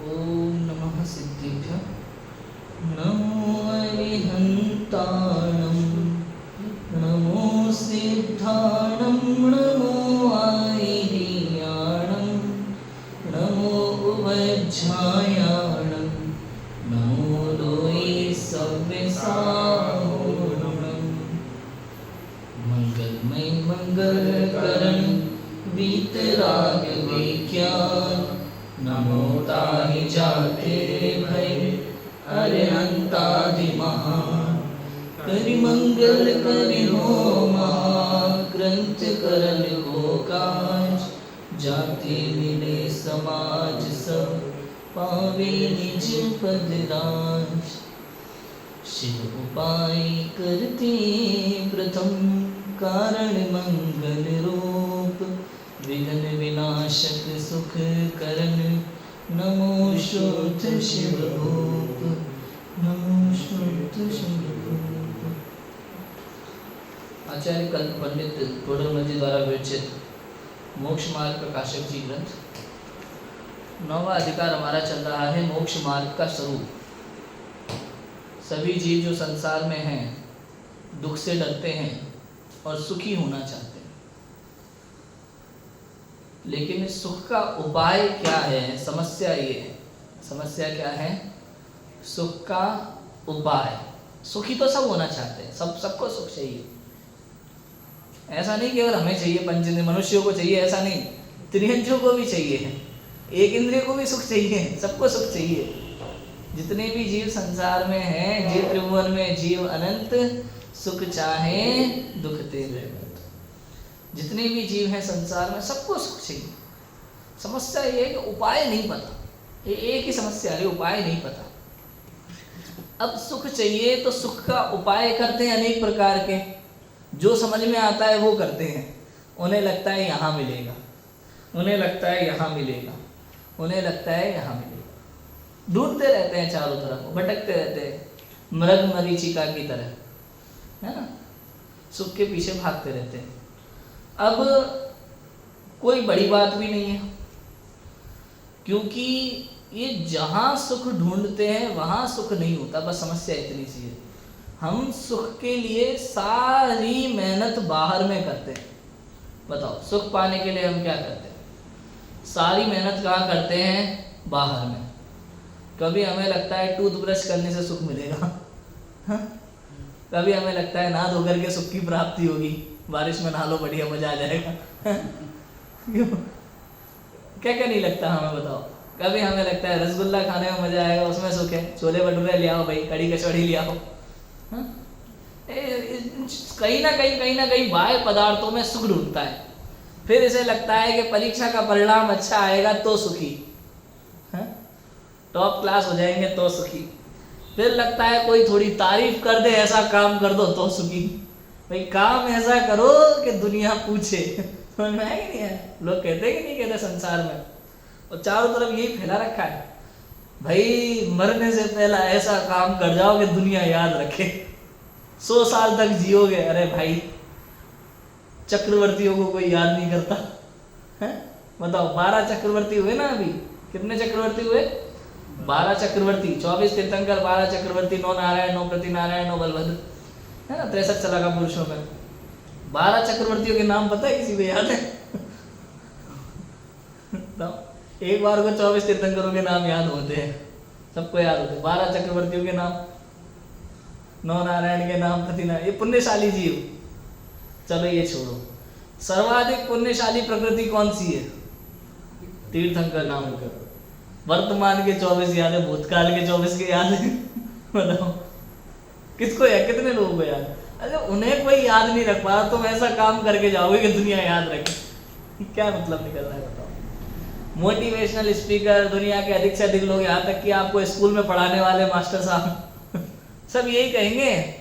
ओम नमः सिद्धिभ्यः नमो अरिहन्ताणं नमो सिद्धाणं नमो आयिर्याणं नमो उवज्झायाणं नमो लोये सव्यसाहोणं मंगलमय मंगलकरण वीतराग विज्ञान नमो ताहि जाते भय अरिहंतादि महान करि मंगल करि हो महाग्रंथ करन को काज जाति मिले समाज सब पावे निज पद राज शिव उपाय करते प्रथम कारण मंगल रूप विघ्न विनाशक सुख करन नमो शुद्ध शिव रूप नमो शुद्ध शिव रूप। आचार्य कल्प पंडित टोडरमल जी द्वारा विरचित मोक्ष मार्ग प्रकाशक जी ग्रंथ 9वां अधिकार हमारा चल रहा है मोक्ष मार्ग का स्वरूप। सभी जीव जो संसार में हैं दुख से डरते हैं और सुखी होना चाहते हैं, लेकिन सुख का उपाय क्या है? समस्या ये है। समस्या क्या है? सुख का उपाय। सुखी तो सब होना चाहते हैं, सबको सुख चाहिए। ऐसा नहीं कि अगर हमें चाहिए, पंच मनुष्यों को चाहिए, ऐसा नहीं, त्रियंजों को भी चाहिए, एक इंद्रिय को भी सुख चाहिए, सबको सुख चाहिए। जितने भी जीव संसार में हैं, जीव त्रिभुवन में जीव अनंत, सुख चाहे दुख तेरे। जितने भी जीव हैं संसार में सबको सुख चाहिए। समस्या ये है कि उपाय नहीं पता। ये एक ही समस्या है, उपाय नहीं पता। अब सुख चाहिए तो सुख का उपाय करते हैं अनेक प्रकार के, जो समझ में आता है वो करते हैं। उन्हें लगता है यहाँ मिलेगा, उन्हें लगता है यहाँ मिलेगा, उन्हें लगता है यहाँ मिलेगा। ढूंढते रहते हैं चारों तरफ, भटकते रहते हैं मृग मरीचिका की तरह, है ना, सुख के पीछे भागते रहते हैं। अब कोई बड़ी बात भी नहीं है, क्योंकि ये जहाँ सुख ढूंढते हैं वहाँ सुख नहीं होता। बस समस्या इतनी सी है, हम सुख के लिए सारी मेहनत बाहर में करते हैं। बताओ, सुख पाने के लिए हम क्या करते हैं? सारी मेहनत कहाँ करते हैं? बाहर में। कभी हमें लगता है टूथब्रश करने से सुख मिलेगा, कभी हमें लगता है नहा धो करके सुख की प्राप्ति होगी, बारिश में नहा लो बढ़िया मजा आ जाएगा। क्यों? क्या क्या नहीं लगता हमें, बताओ। कभी हमें लगता है रसगुल्ला खाने में मजा आएगा, उसमें सुख है, छोले भटूरे ले आओ भाई, कड़ी कचौड़ी ले आओ। कहीं ना कहीं बाह्य पदार्थों में सुख ढूंढता है। फिर इसे लगता है कि परीक्षा का परिणाम अच्छा आएगा तो सुखी, टॉप क्लास हो जाएंगे तो सुखी। फिर लगता है कोई थोड़ी तारीफ कर दे, ऐसा काम कर दो तो सुखी। भाई काम ऐसा करो कि दुनिया पूछे। समझ में है कि नहीं है? लोग कहते हैं कि नहीं कहते संसार में, और चारों तरफ यही फैला रखा है, भाई मरने से पहला ऐसा काम कर जाओ कि दुनिया याद रखे, 100 साल तक जियोगे। अरे भाई, चक्रवर्तियों को कोई याद नहीं करता है? बताओ, 12 चक्रवर्ती हुए ना अभी। कितने चक्रवर्ती हुए? 12 चक्रवर्ती, 24 तीर्थंकर, 12 चक्रवर्ती, 9 नारायण, 9 प्रतिनारायण, 9 बलभद्र, है ना, 63 सलाका पुरुषों में। 12 चक्रवर्तियों के नाम पता है? किसी को याद है? एक बार को 24 तीर्थंकरों के नाम याद होते हैं, सबको याद होते हैं। 12 चक्रवर्तियों के नाम, 9 नारायण के नाम, प्रतिनारायण, ये पुण्यशाली जीव। चलो ये छोड़ो, सर्वाधिक पुण्यशाली प्रकृति कौन सी है? तीर्थंकर नाम कर। वर्तमान के 24 याद है, भूतकाल के 24 के याद है? बताओ किसको याद? कितने लोगों को याद? अरे उन्हें कोई याद नहीं रख पा, तुम ऐसा काम करके जाओगे कि दुनिया याद रखे। क्या मतलब निकल रहा है बताओ? मोटिवेशनल स्पीकर, दुनिया के अधिक से अधिक लोग, यहाँ तक कि आपको स्कूल में पढ़ाने वाले मास्टर साहब सब यही कहेंगे,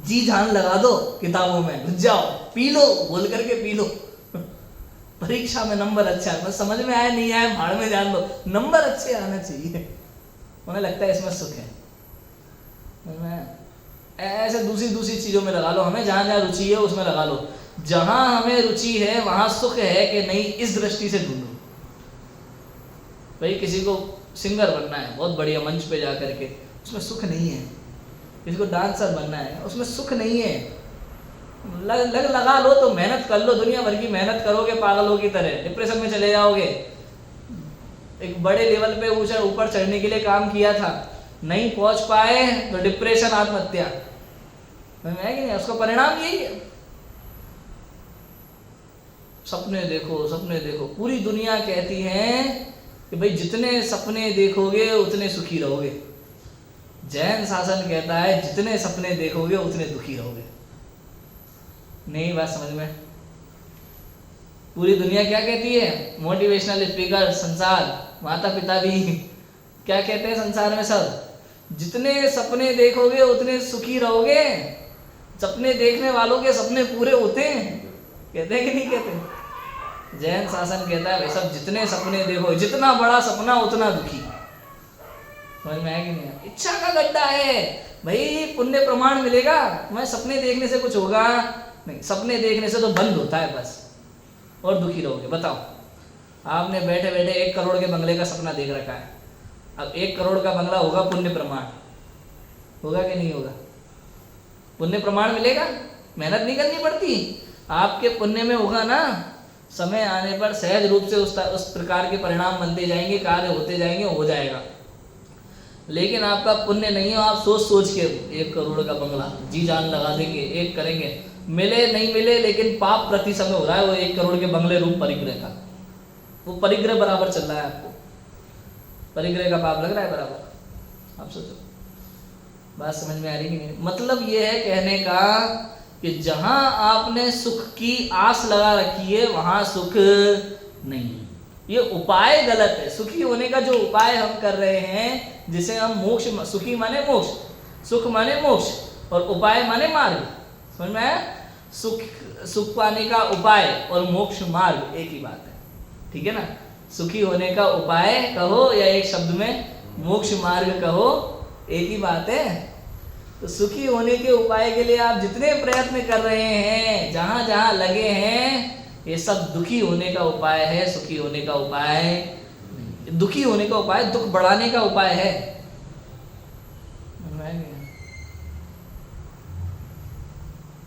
जी जान लगा दो किताबों में, घुस जाओ, पी लो, बोल करके पी लो। परीक्षा में नंबर अच्छा है, बस समझ में आए नहीं आए भाड़ में जान लो, नंबर अच्छे आना चाहिए। उन्हें लगता है इसमें सुख है। ऐसे दूसरी चीजों में लगा लो, हमें जहाँ जहाँ रुचि है उसमें लगा लो। जहाँ हमें रुचि है वहाँ सुख है कि नहीं, इस दृष्टि से ढूंढो। भाई किसी को सिंगर बनना है, बहुत बढ़िया मंच पे जा करके, उसमें सुख नहीं है। किसी को डांसर बनना है, उसमें सुख नहीं है। लगा लो तो मेहनत कर लो, दुनिया भर की मेहनत करोगे पागलों की तरह, डिप्रेशन में चले जाओगे। एक बड़े लेवल पे ऊपर चढ़ने के लिए काम किया था, नहीं पहुंच पाए तो डिप्रेशन, आत्महत्या, है कि नहीं? उसका परिणाम यही है। सपने देखो, सपने देखो। पूरी दुनिया कहती है कि भाई जितने सपने देखोगे उतने सुखी रहोगे। जैन शासन कहता है जितने सपने देखोगे उतने दुखी रहोगे। नहीं बात समझ में? पूरी दुनिया क्या कहती है? मोटिवेशनल स्पीकर, संसार, माता पिता भी क्या कहते हैं संसार में सब? जितने सपने देखोगे उतने सुखी रहोगे। सपने देखने वालों के सपने पूरे होते हैं, कहते हैं कि नहीं कहते? जैन शासन कहता है भाई सब जितने सपने देखो, जितना बड़ा सपना उतना दुखी। समझ में आया कि नहीं? इच्छा का गड्ढा है भाई, पुण्य प्रमाण मिलेगा। मैं सपने देखने से कुछ होगा नहीं, सपने देखने से तो बंद होता है बस, और दुखी रहोगे। बताओ, आपने बैठे बैठे 1 करोड़ के बंगले का सपना देख रखा है, अब 1 करोड़ का बंगला होगा पुण्य प्रमाण, होगा कि नहीं होगा? पुण्य प्रमाण मिलेगा, मेहनत नहीं करनी पड़ती, आपके पुण्य में होगा ना। समय आने पर सहज रूप से उस प्रकार के परिणाम बनते जाएंगे, कार्य होते जाएंगे, हो जाएगा। लेकिन आपका पुण्य नहीं हो, आप सोच सोच के 1 करोड़ का बंगला जी जान लगा देंगे, एक करेंगे, मिले नहीं मिले, लेकिन पाप प्रति समय हो रहा है वो 1 करोड़ के बंगले रूप परिग्रह का। वो परिग्रह बराबर चल रहा है, आपको परिग्रह का पाप लग रहा है बराबर। आप सोचो, बात समझ में आ रही कि नहीं? मतलब ये है कहने का कि जहां आपने सुख की आस लगा रखी है वहां सुख नहीं। ये उपाय गलत है। सुखी होने का जो उपाय हम कर रहे हैं, जिसे हम मोक्ष, सुखी माने मोक्ष, सुख माने मोक्ष, और उपाय माने मार्ग। समझ में आया? सुख पाने का उपाय और मोक्ष मार्ग एक ही बात है, ठीक है ना? सुखी होने का उपाय कहो या एक शब्द में मोक्ष मार्ग कहो, एक ही बात है। तो सुखी होने के उपाय के लिए आप जितने प्रयत्न कर रहे हैं, जहां जहां लगे हैं, ये सब दुखी होने का उपाय है, सुखी होने का उपाय नहीं। दुखी होने का उपाय दुख बढ़ाने का उपाय है।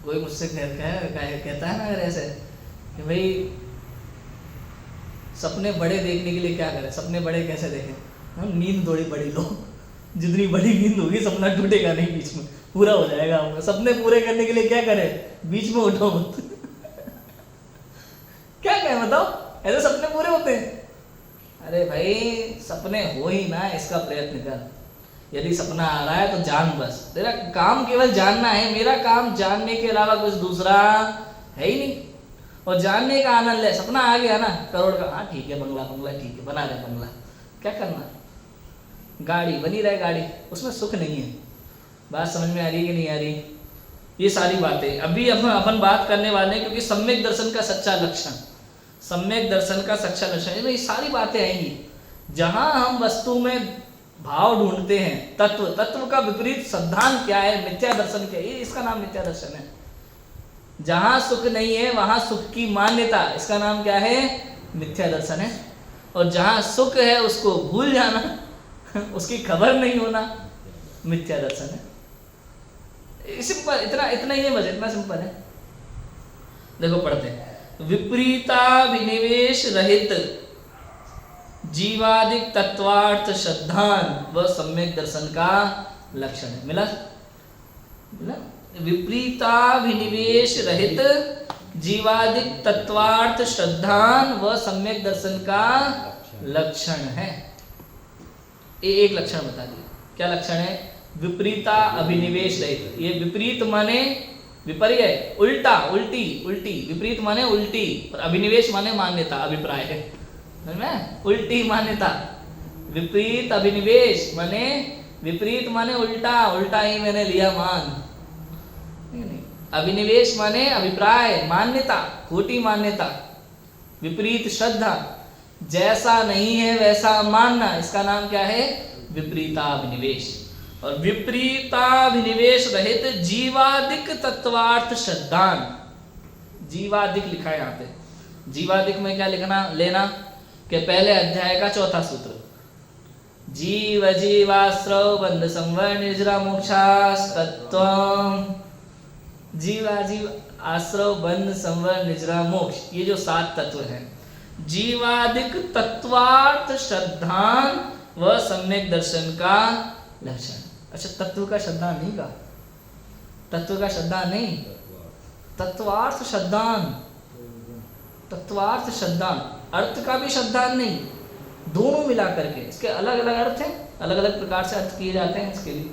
कोई मुझसे कहता है ना अगर ऐसे कि भाई सपने बड़े देखने के लिए क्या करें? सपने बड़े कैसे देखें? हम नींद थोड़ी बड़ी लो, जितनी बड़ी नींद होगी सपना टूटेगा नहीं, बीच में पूरा हो जाएगा। हम सपने पूरे करने के लिए क्या करें? बीच में उठो मत। क्या कहें बताओ? ऐसे सपने पूरे होते हैं? अरे भाई सपने हो ही ना, इसका प्रयत्न कर। यदि सपना आ रहा है तो जान, बस तेरा काम केवल जानना है। मेरा काम जानने के अलावा कुछ दूसरा है ही नहीं, और जानने का आनंद ले। सपना आ गया ना करोड़ का, हाँ ठीक है, बंगला बंगला ठीक है, बना रहे बंगला, क्या करना? गाड़ी बनी रहे गाड़ी, उसमें सुख नहीं है। बात समझ में आ रही कि नहीं आ रही? ये सारी बातें अभी अपन बात करने वाले हैं, क्योंकि सम्यक दर्शन का सच्चा लक्षण, सम्यक दर्शन का सच्चा लक्षण, ये सारी बातें आएंगी। जहां हम वस्तु में भाव ढूंढते हैं, तत्व, तत्व का विपरीत सिद्धांत क्या है? मिथ्या दर्शन क्या है? इसका नाम मिथ्या दर्शन है। जहां सुख नहीं है वहां सुख की मान्यता, इसका नाम क्या है? मिथ्या दर्शन है। और जहां सुख है उसको भूल जाना, उसकी खबर नहीं होना, मिथ्या दर्शन है। सिंपल, इतना ही है बस, इतना सिंपल है। देखो पढ़ते हैं, विपरीता विनिवेश रहित जीवादिक तत्वार्थ श्रद्धान व सम्यक दर्शन का लक्षण है। मिला? विपरीता विनिवेश रहित जीवादिक तत्वार्थ श्रद्धान व सम्यक दर्शन का लक्षण है। एक लक्षण बता दिए। क्या लक्षण है? विपरीता अभिनिवेश रहित। ये विपरीत माने विपर्य, उल्टा, उल्टी, उल्टी। विपरीत माने उल्टी, और अभिनिवेश माने मान्यता, अभिप्राय है। समझ में? उल्टी मान्यता, विपरीत अभिनिवेश माने विपरीत माने उल्टा, उल्टा ही मैंने लिया मान। अभिनिवेश माने अभिप्राय, मान्यता, खोटी मान्यता। विपरीत श्रद्धा, जैसा नहीं है वैसा मानना, इसका नाम क्या है? विपरीताभिनिवेश। और विपरीताभिनिवेश रहित जीवादिक तत्वार्थ श्रद्धान। जीवादिक लिखा है यहाँ पे। जीवादिक में क्या लिखना लेना? के पहले अध्याय का चौथा सूत्र, जीव जीवाश्रव बंध संवर निर्जरा मोक्षास्तत्वम्। जीवाजीव आश्रव बंध संवर निजरा मोक्ष, ये जो 7 तत्व हैं, जीवादिक तत्वार्थ श्रद्धान व सम्यक दर्शन का लक्षण। अच्छा, तत्व का श्रद्धा नहीं का, तत्व का श्रद्धा नहीं, तत्वार्थ श्रद्धान, तत्वार्थ श्रद्धान, अर्थ का भी श्रद्धान नहीं, दोनों मिला करके। इसके अलग अलग अर्थ हैं, अलग अलग प्रकार से अर्थ किए जाते हैं इसके लिए।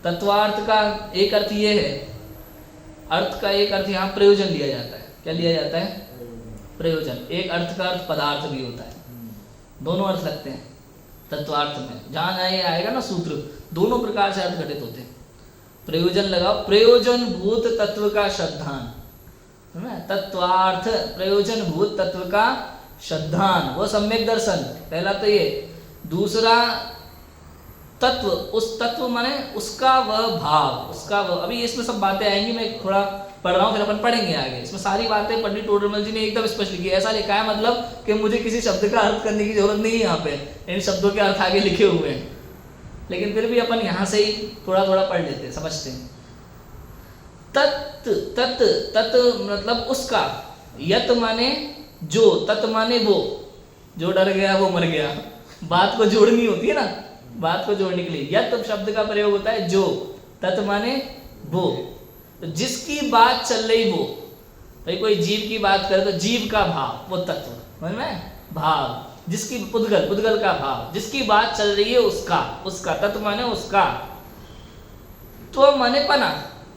तत्वार्थ का एक अर्थ ये है, अर्थ का एक अर्थ यहाँ प्रयोजन लिया जाता है। क्या लिया जाता है? प्रयोजन। एक अर्थ का अर्थ पदार्थ भी होता है, दोनों अर्थ लगते हैं तत्वार्थ में। जहाँ ये आएगा ना सूत्र, दोनों प्रकार से अर्थ घटित होते हैं। प्रयोजन लगाओ, प्रयोजन भूत तत्व का श्रद्धान, है ना, तत्वार्थ प्रयोजन भूत तत्व का श्रद्धान, वो सम्यक दर्शन, पहला तो ये। दूसरा तत्व, उस तत्व माने उसका वह भाव, उसका वह, अभी इसमें सब बातें आएंगी, मैं थोड़ा पढ़ रहा हूँ फिर अपन पढ़ेंगे आगे। इसमें सारी बातें पंडित टोडरमल जी ने एकदम स्पष्ट लिखी है। ऐसा लिखा है मतलब कि मुझे किसी शब्द का अर्थ करने की जरूरत नहीं है यहाँ पे, इन शब्दों के अर्थ आगे लिखे हुए हैं, लेकिन फिर भी अपन यहाँ से ही थोड़ा थोड़ा पढ़ लेते हैं, समझते हैं। तत् तत् तत् मतलब उसका, यत माने जो, तत् माने वो, जो डर गया वो मर गया, बात को जोड़नी होती है ना, बात को जोड़ने के लिए यत शब्द का प्रयोग होता है। जो, तत् माने वो, तो जिसकी बात चल रही वो, भाई कोई जीव की बात करे तो जीव का भाव, वो तत्व, समझ में, भाव, जिसकी पुद्गल, पुद्गल का भाव, जिसकी बात चल रही है उसका, उसका, तत्व माने उसका, त्व माने पना,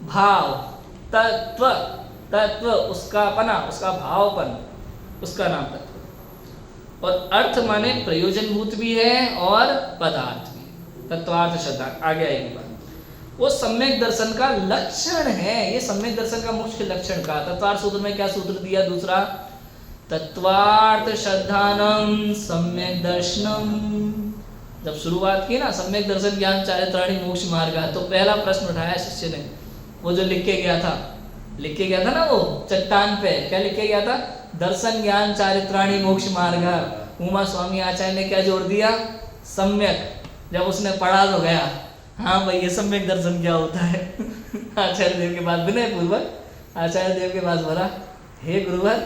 भाव, तत्व, तत्व उसका पना, उसका भावपन, उसका नाम तत्व। और अर्थ माने प्रयोजन भूत भी है और पदार्थ भी, तत्वार्थ श्रद्धा, आगे आएगी बात। वो सम्यक दर्शन का लक्षण है, ये सम्यक दर्शन का मुख्य लक्षण का। तत्वार्थ सूत्र में क्या सूत्र दिया दूसरा? तत्वार्थ श्रद्धानम सम्यक दर्शनम। जब शुरुआत की ना, सम्यक दर्शन ज्ञान चारित्राणी मोक्ष मार्ग, तो पहला प्रश्न उठाया शिष्य ने, वो जो लिख के गया था, लिख के गया था ना वो चट्टान पे, क्या लिख के गया था? दर्शन ज्ञान चारित्राणी मोक्ष मार्ग। उमा स्वामी आचार्य ने क्या जोड़ दिया? सम्यक। जब उसने पढ़ा तो गया, हाँ भाई ये सम्यक दर्शन क्या होता है। आचार्य देव के पास विनय पूर्वक आचार्य देव के पास बोला, हे गुरुवर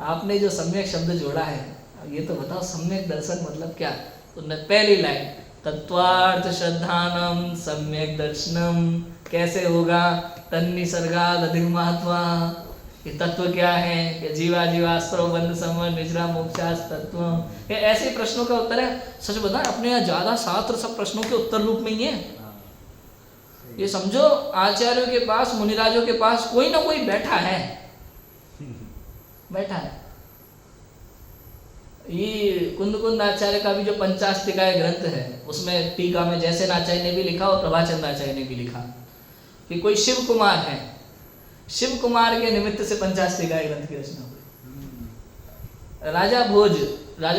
आपने जो सम्यक शब्द जोड़ा है, ये तो बताओ सम्यक दर्शन मतलब क्या? उन्होंने पहली लाइन, तत्वार्थ श्रद्धानम सम्यक दर्शनम, कैसे होगा? तन्निसर्गाद अधिगमात्वा, ये तत्व क्या है? कि जीवा जीवास्त्र बंध समर निजरा मोक्षास तत्व। ये ऐसे प्रश्नों का उत्तर है। सच बताएं, अपने यहाँ ज्यादा शास्त्र सब प्रश्नों के उत्तर रूप में ही है। ये समझो आचार्यों के पास, मुनिराजों के पास कोई ना कोई बैठा है, बैठा है। ये कुंद आचार्य का भी जो पंचास्तिकाय ग्रंथ है, उसमें टीका में जैसे आचार्य ने भी लिखा और प्रभाचंद आचार्य ने भी लिखा कि कोई शिव कुमार है, शिव कुमार के निमित्त से पंचास्तिकाय ग्रंथ की रचना हुई। राजा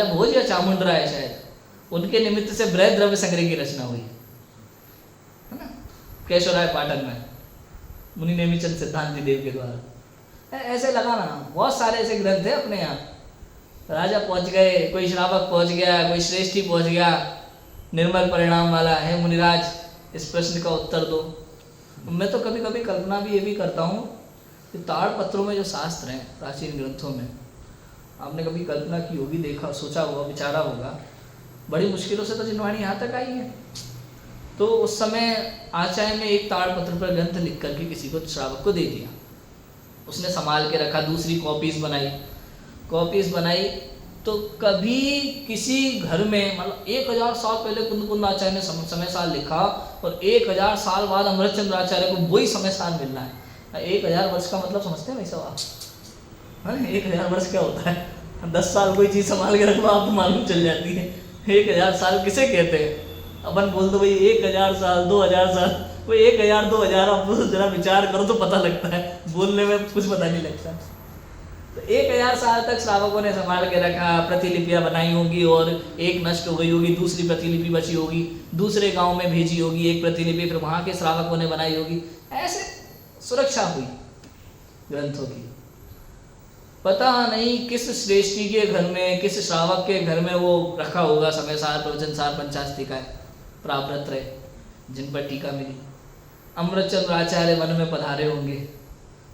भोज या चामुंडराय शायद, उनके निमित्त से बृहद द्रव्य संग्रह की रचना हुई है ना, केशवराय पाटन में, मुनि नेमिचंद सिद्धांति देव के द्वारा। ऐसे लगाना, बहुत सारे ऐसे ग्रंथ है अपने यहाँ। राजा पहुंच गए, कोई श्रावक पहुंच गया, कोई श्रेष्ठी पहुंच गया, निर्मल परिणाम वाला है, मुनिराज इस प्रश्न का उत्तर दो। मैं तो कभी कभी कल्पना भी ये भी करता हूँ कि ताड़पत्रों में जो शास्त्र हैं, प्राचीन ग्रंथों में, आपने कभी कल्पना की होगी, देखा, सोचा होगा, विचारा होगा, बड़ी मुश्किलों से तो जिनवाणी यहाँ तक आई है। तो उस समय आचार्य ने एक ताड़पत्र पर ग्रंथ लिख करके किसी को, श्रावक को दे दिया, उसने संभाल के रखा, दूसरी कॉपीज बनाई। तो कभी किसी घर में, मतलब 1000 साल पहले कुंद आचार्य ने समय साल लिखा और 1000 साल बाद अमृतचंद्र आचार्य को वही समय साल मिल रहा है। 1000 वर्ष का मतलब समझते हैं भाई साहब आप? 1000 वर्ष क्या होता है? 10 साल कोई चीज़ संभाल के रखो आप तो मालूम चल जाती है। 1000 साल किसे कहते हैं? अपन बोल दो भाई 1000 साल, 2000 साल, वो 1000 2000 आप जरा विचार करो तो पता लगता है, बोलने में कुछ पता नहीं लगता। तो 1000 साल तक श्रावकों ने संभाल के रखा, प्रतिलिपियां बनाई होंगी और एक नष्ट हो गई होगी, दूसरी प्रतिलिपि बची होगी, दूसरे गांव में भेजी होगी एक प्रतिलिपि, फिर वहां के श्रावकों ने बनाई होगी। ऐसे सुरक्षा हुई ग्रंथों की। पता नहीं किस श्रेष्ठी के घर में, किस श्रावक के घर में वो रखा होगा समय सार प्रवचन सार पंचास्तिकाएं प्राप्त रहे, जिन पर टीका मिली। अमृतचंद्र आचार्य वन में पधारे होंगे,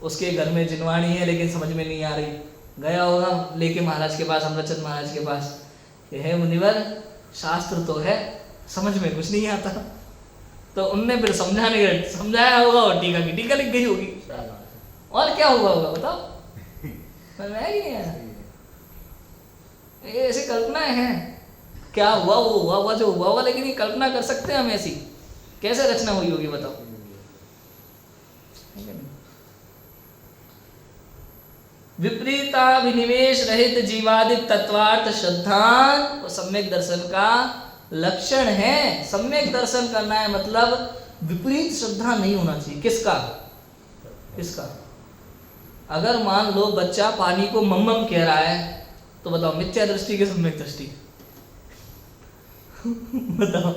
उसके घर में जिनवाणी है लेकिन समझ में नहीं आ रही, गया होगा लेके महाराज के पास, अमृतचंद्र महाराज के पास, हे मुनिवर शास्त्र तो है समझ में कुछ नहीं आता। तो उनने फिर समझाया होगा और टीका की टीका लिख गई होगी, और क्या हुआ होगा बताओ? समझ में आया कि नहीं आया? ये ऐसी कल्पनाएं हैं, क्या हुआ वो हुआ जो हुआ हुआ, लेकिन ये कल्पना कर सकते हैं हम ऐसी, कैसे रचना हुई होगी बताओ? विपरीताभिनिवेश रहित जीवादिक तत्वार्थ श्रद्धान और सम्यक दर्शन का लक्षण है। सम्यक दर्शन करना है मतलब विपरीत श्रद्धा नहीं होना चाहिए। किसका? अगर मान लो बच्चा पानी को मम्मम कह रहा है तो बताओ मिथ्या दृष्टि की सम्यक दृष्टि? बताओ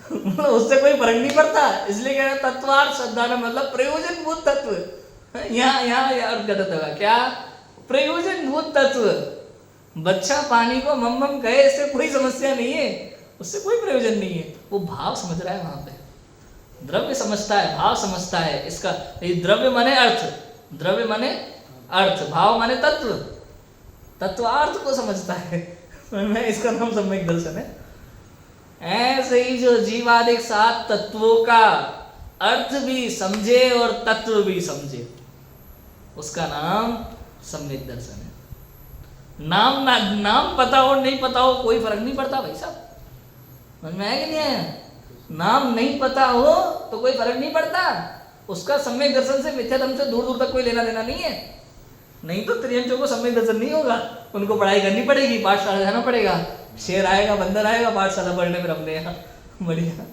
मतलब उससे कोई फर्क नहीं पड़ता, इसलिए कह रहे तत्वार्थ श्रद्धा ना मतलब प्रयोजन भूत तत्व। यहाँ अर्थ गलत होगा, क्या? प्रयोजन भूत तत्व। बच्चा पानी को मम्मम कहे इससे कोई समस्या नहीं है, उससे कोई प्रयोजन नहीं है, वो भाव समझ रहा है, वहां पे द्रव्य समझता है, भाव समझता है। इसका द्रव्य माने अर्थ, द्रव्य माने अर्थ, भाव माने तत्व, तत्वार्थ को समझता है। मैं इसका नाम सम्यक दर्शन है। ऐसे ही जो जीवादिक 7 तत्वों का अर्थ भी समझे और तत्व भी समझे, उसका नाम सम्यक दर्शन है। नाम पता हो नहीं पता हो कोई फर्क नहीं पड़ता भाई साहब, समझ में आया कि नहीं आया? नाम नहीं पता हो तो कोई फर्क नहीं पड़ता, उसका सम्यक दर्शन से, मिथ्या धर्म से दूर दूर तक कोई लेना देना नहीं है। नहीं तो त्रियंचों को सम्यक दर्शन नहीं होगा, उनको पढ़ाई करनी पड़ेगी, पाठशाला जाना पड़ेगा, शेर आएगा बंदर आएगा पाठशाला पढ़ने फिर अपने यहाँ बढ़िया।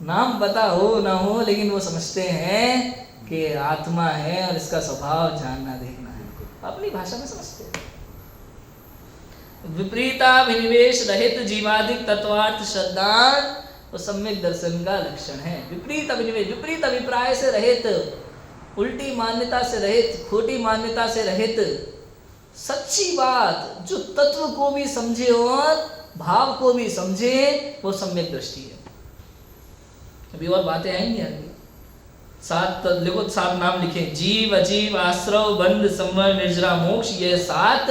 नाम पता हो ना हो लेकिन वो समझते हैं कि आत्मा है और इसका स्वभाव जानना देखना है, अपनी भाषा में समझते हैं। विपरीताभिनिवेश रहित जीवादिक तत्वार्थ श्रद्धान वो सम्यक दर्शन का लक्षण है। विपरीत अभिनिवेश, विपरीत अभिप्राय से रहित, उल्टी मान्यता से रहित, खोटी मान्यता से रहित, सच्ची बात जो तत्व को भी समझे और भाव को भी समझे, वो सम्यक दृष्टि है। अभी और बातें आएंगी आगे। 7 देखो, 7 नाम लिखे, जीव अजीव आश्रव बंध संवर निर्जरा मोक्ष, ये 7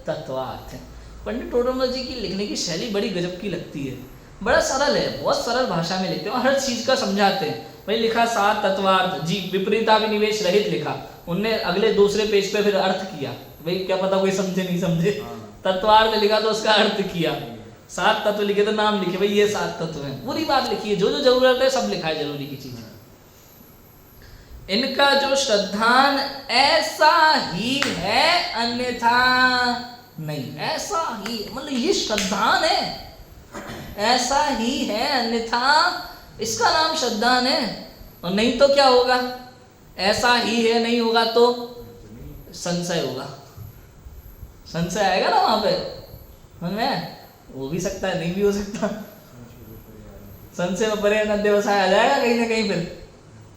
तत्वार्थ हैं। पंडित टोडरमल जी की लिखने की शैली बड़ी गजब की लगती है, बड़ा सरल है, बहुत सरल भाषा में लिखते हैं और हर चीज का समझाते हैं। भाई लिखा 7 तत्वार्थ, जी विपरीताभिनिवेश रहित लिखा, उनने अगले दूसरे पेज पे फिर अर्थ किया, भाई क्या पता कोई समझे नहीं समझे, तत्वार्थ लिखा तो उसका अर्थ किया, 7 तत्व लिखे तो नाम लिखे, भाई ये 7 तत्व हैं, पूरी बात लिखी है, जो जो जरूरत है सब लिखा है जरूरी की चीज। इनका जो श्रद्धान ऐसा ही है अन्यथा नहीं, ऐसा ही मतलब ये श्रद्धान है, ऐसा ही है अन्यथा इसका नाम श्रद्धान है। और नहीं तो क्या होगा? ऐसा ही है नहीं होगा तो संशय होगा, संशय आएगा ना वहां पे, समझ में? वो भी सकता है नहीं भी हो सकता, संशय में परे अध्यवसाय आ जाएगा कहीं ना कहीं, फिर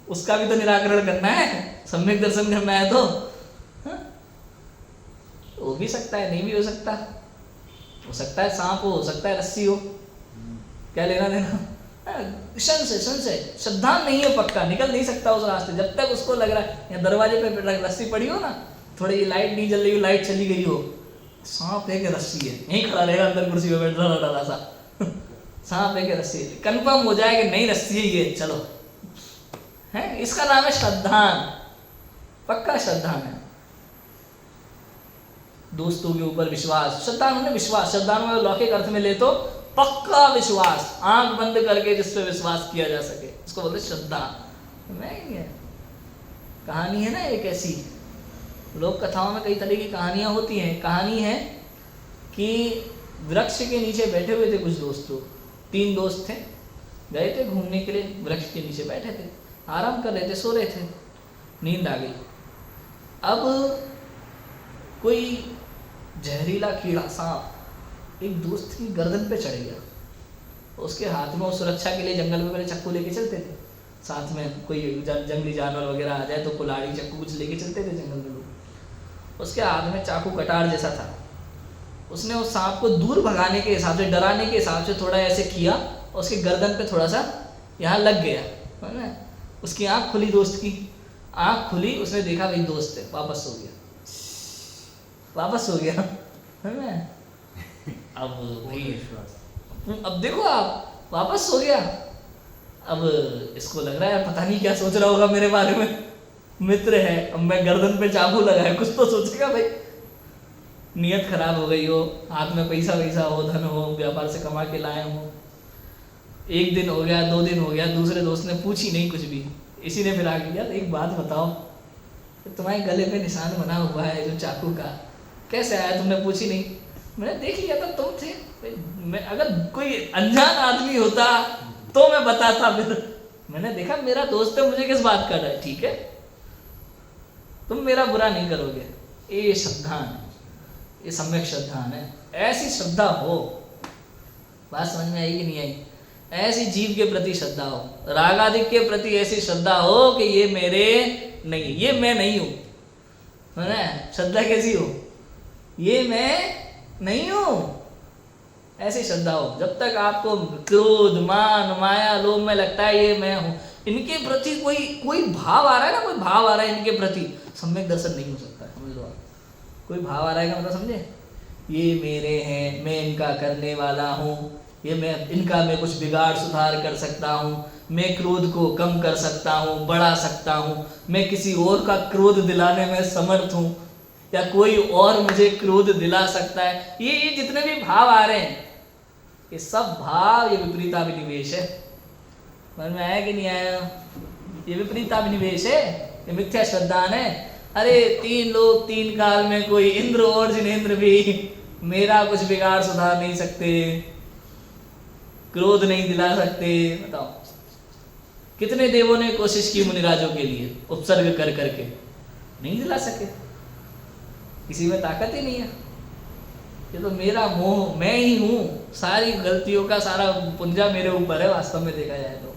उसका भी तो निराकरण करना है, सम्यक दर्शन करना है तो वो भी सकता है नहीं भी हो सकता, हो सकता है सांप हो सकता है रस्सी हो, क्या लेना देना? संशय, संशय श्रद्धा नहीं है, पक्का निकल नहीं सकता उस रास्ते जब तक उसको लग रहा है या दरवाजे पे रस्सी पड़ी हो ना, थोड़ी लाइट नहीं जल रही हो, लाइट चली गई हो, सांप है कि रस्सी है, यहीं खड़ा रहेगा अंदर कुर्सी पे बैठ रहा डाला सा सांप है कि रस्सी है, कंफर्म हो जाए कि नहीं रस्सी है ये, चलो है, इसका नाम है श्रद्धान, पक्का श्रद्धान है। दोस्तों के ऊपर विश्वास, श्रद्धान मतलब विश्वास, श्रद्धान में लौकिक अर्थ में ले तो पक्का विश्वास, आंख बंद करके जिस पे विश्वास किया जा सके उसको बोलते श्रद्धा। नहीं है, कहानी है ना एक ऐसी, लोक कथाओं में कई तरह की कहानियां होती हैं। कहानी है कि वृक्ष के नीचे बैठे हुए थे कुछ दोस्त, 3 दोस्त थे, गए थे घूमने के लिए, वृक्ष के नीचे बैठे थे, आराम कर रहे थे, सो रहे थे, नींद आ गई। अब कोई जहरीला कीड़ा सांप एक दोस्त की गर्दन पे चढ़ गया, उसके हाथ में, वो सुरक्षा के लिए जंगल में पहले चक्कू लेके चलते थे, साथ में कोई जंगली जानवर वगैरह आ जाए तो कुल्हाड़ी चाकू कुछ लेके चलते थे जंगल में लोग। उसके हाथ में चाकू कटार जैसा था। उसने उस सांप को दूर भगाने के हिसाब से, डराने के हिसाब से थोड़ा ऐसे किया, और उसके गर्दन पे थोड़ा सा यहाँ लग गया, है ना। उसकी आंख खुली, दोस्त की आंख खुली, उसने देखा भाई दोस्त है, वापस सो गया, वापस सो गया, है ना। अब भाई अब देखो आप, वापस सो गया। अब इसको लग रहा है पता नहीं क्या सोच रहा होगा मेरे बारे में, मित्र है, अब मैं गर्दन पे चाकू लगाया, कुछ तो सोचेगा भाई, नियत खराब हो गई हो, हाथ में पैसा वैसा हो, धन हो, व्यापार से कमा के लाए हो। एक दिन हो गया, 2 दिन हो गया, दूसरे दोस्त ने पूछी नहीं कुछ भी, इसी ने फिर आगे, यार एक बात बताओ, तुम्हारे गले पे निशान बना हुआ है जो चाकू का, कैसे आया, तुमने पूछी नहीं? मैंने देख लिया था तुम थे। मैं अगर कोई अनजान आदमी होता तो मैं बताता, फिर मैंने देखा मेरा दोस्त है, मुझे किस बात का डर, ठीक है, तुम मेरा बुरा नहीं करोगे। ये श्रद्धान है, ये सम्यक श्रद्धान है। ऐसी श्रद्धा हो, बात समझ में आई कि नहीं आई? ऐसी जीव के प्रति श्रद्धा हो, रागादिक के प्रति ऐसी श्रद्धा हो कि ये मेरे नहीं, ये मैं नहीं हूं, है ना। श्रद्धा कैसी हो? ये मैं नहीं हूं, ऐसी श्रद्धा हो। जब तक आपको क्रोध, मान, माया, लोभ में लगता है ये मैं हूं, इनके प्रति कोई भाव आ रहा है ना, कोई भाव आ रहा है इनके प्रति, सम्यक दर्शन नहीं हो सकता, समझ लो आप। कोई भाव आ रहा है का मतलब समझे, ये मेरे हैं, मैं इनका करने वाला हूँ, ये मैं इनका, मैं कुछ बिगाड़ सुधार कर सकता हूँ, मैं क्रोध को कम कर सकता हूँ, बढ़ा सकता हूँ, मैं किसी और का क्रोध दिलाने में समर्थ हूँ, या कोई और मुझे क्रोध दिला सकता है। ये जितने भी भाव आ रहे हैं, ये सब भाव, ये विपरीताभिनिवेश है। समझ में आया कि नहीं आया? ये विपरीताभिनिवेश है, ये मिथ्या श्रद्धान है। अरे 3 लोग 3 काल में, कोई इंद्र और जिनेंद्र भी मेरा कुछ बिगाड़ सुधार नहीं सकते, क्रोध नहीं दिला सकते। बताओ कितने देवों ने कोशिश की मुनिराजों के लिए, उपसर्ग कर करके, नहीं दिला सके, किसी में ताकत ही नहीं है। ये तो मेरा मोह, मैं ही हूं, सारी गलतियों का सारा पुंजा मेरे ऊपर है। वास्तव में देखा जाए तो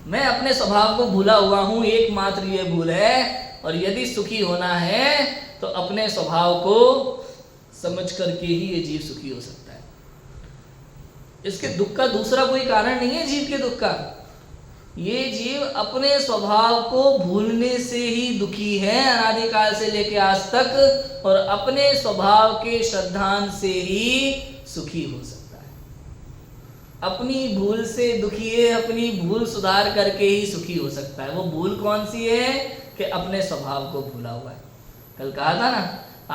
मैं अपने स्वभाव को भूला हुआ हूं, एकमात्र ये भूल है। और यदि सुखी होना है तो अपने स्वभाव को समझ करके ही ये जीव सुखी हो सकता है। इसके दुख का दूसरा कोई कारण नहीं है जीव के दुख का। ये जीव अपने स्वभाव को भूलने से ही दुखी है, अनादिकाल से लेके आज तक, और अपने स्वभाव के श्रद्धान से ही सुखी हो सकता है। अपनी भूल से दुखी है, अपनी भूल सुधार करके ही सुखी हो सकता है। वो भूल कौन सी है कि अपने स्वभाव को भूला हुआ है। कल कहा था ना,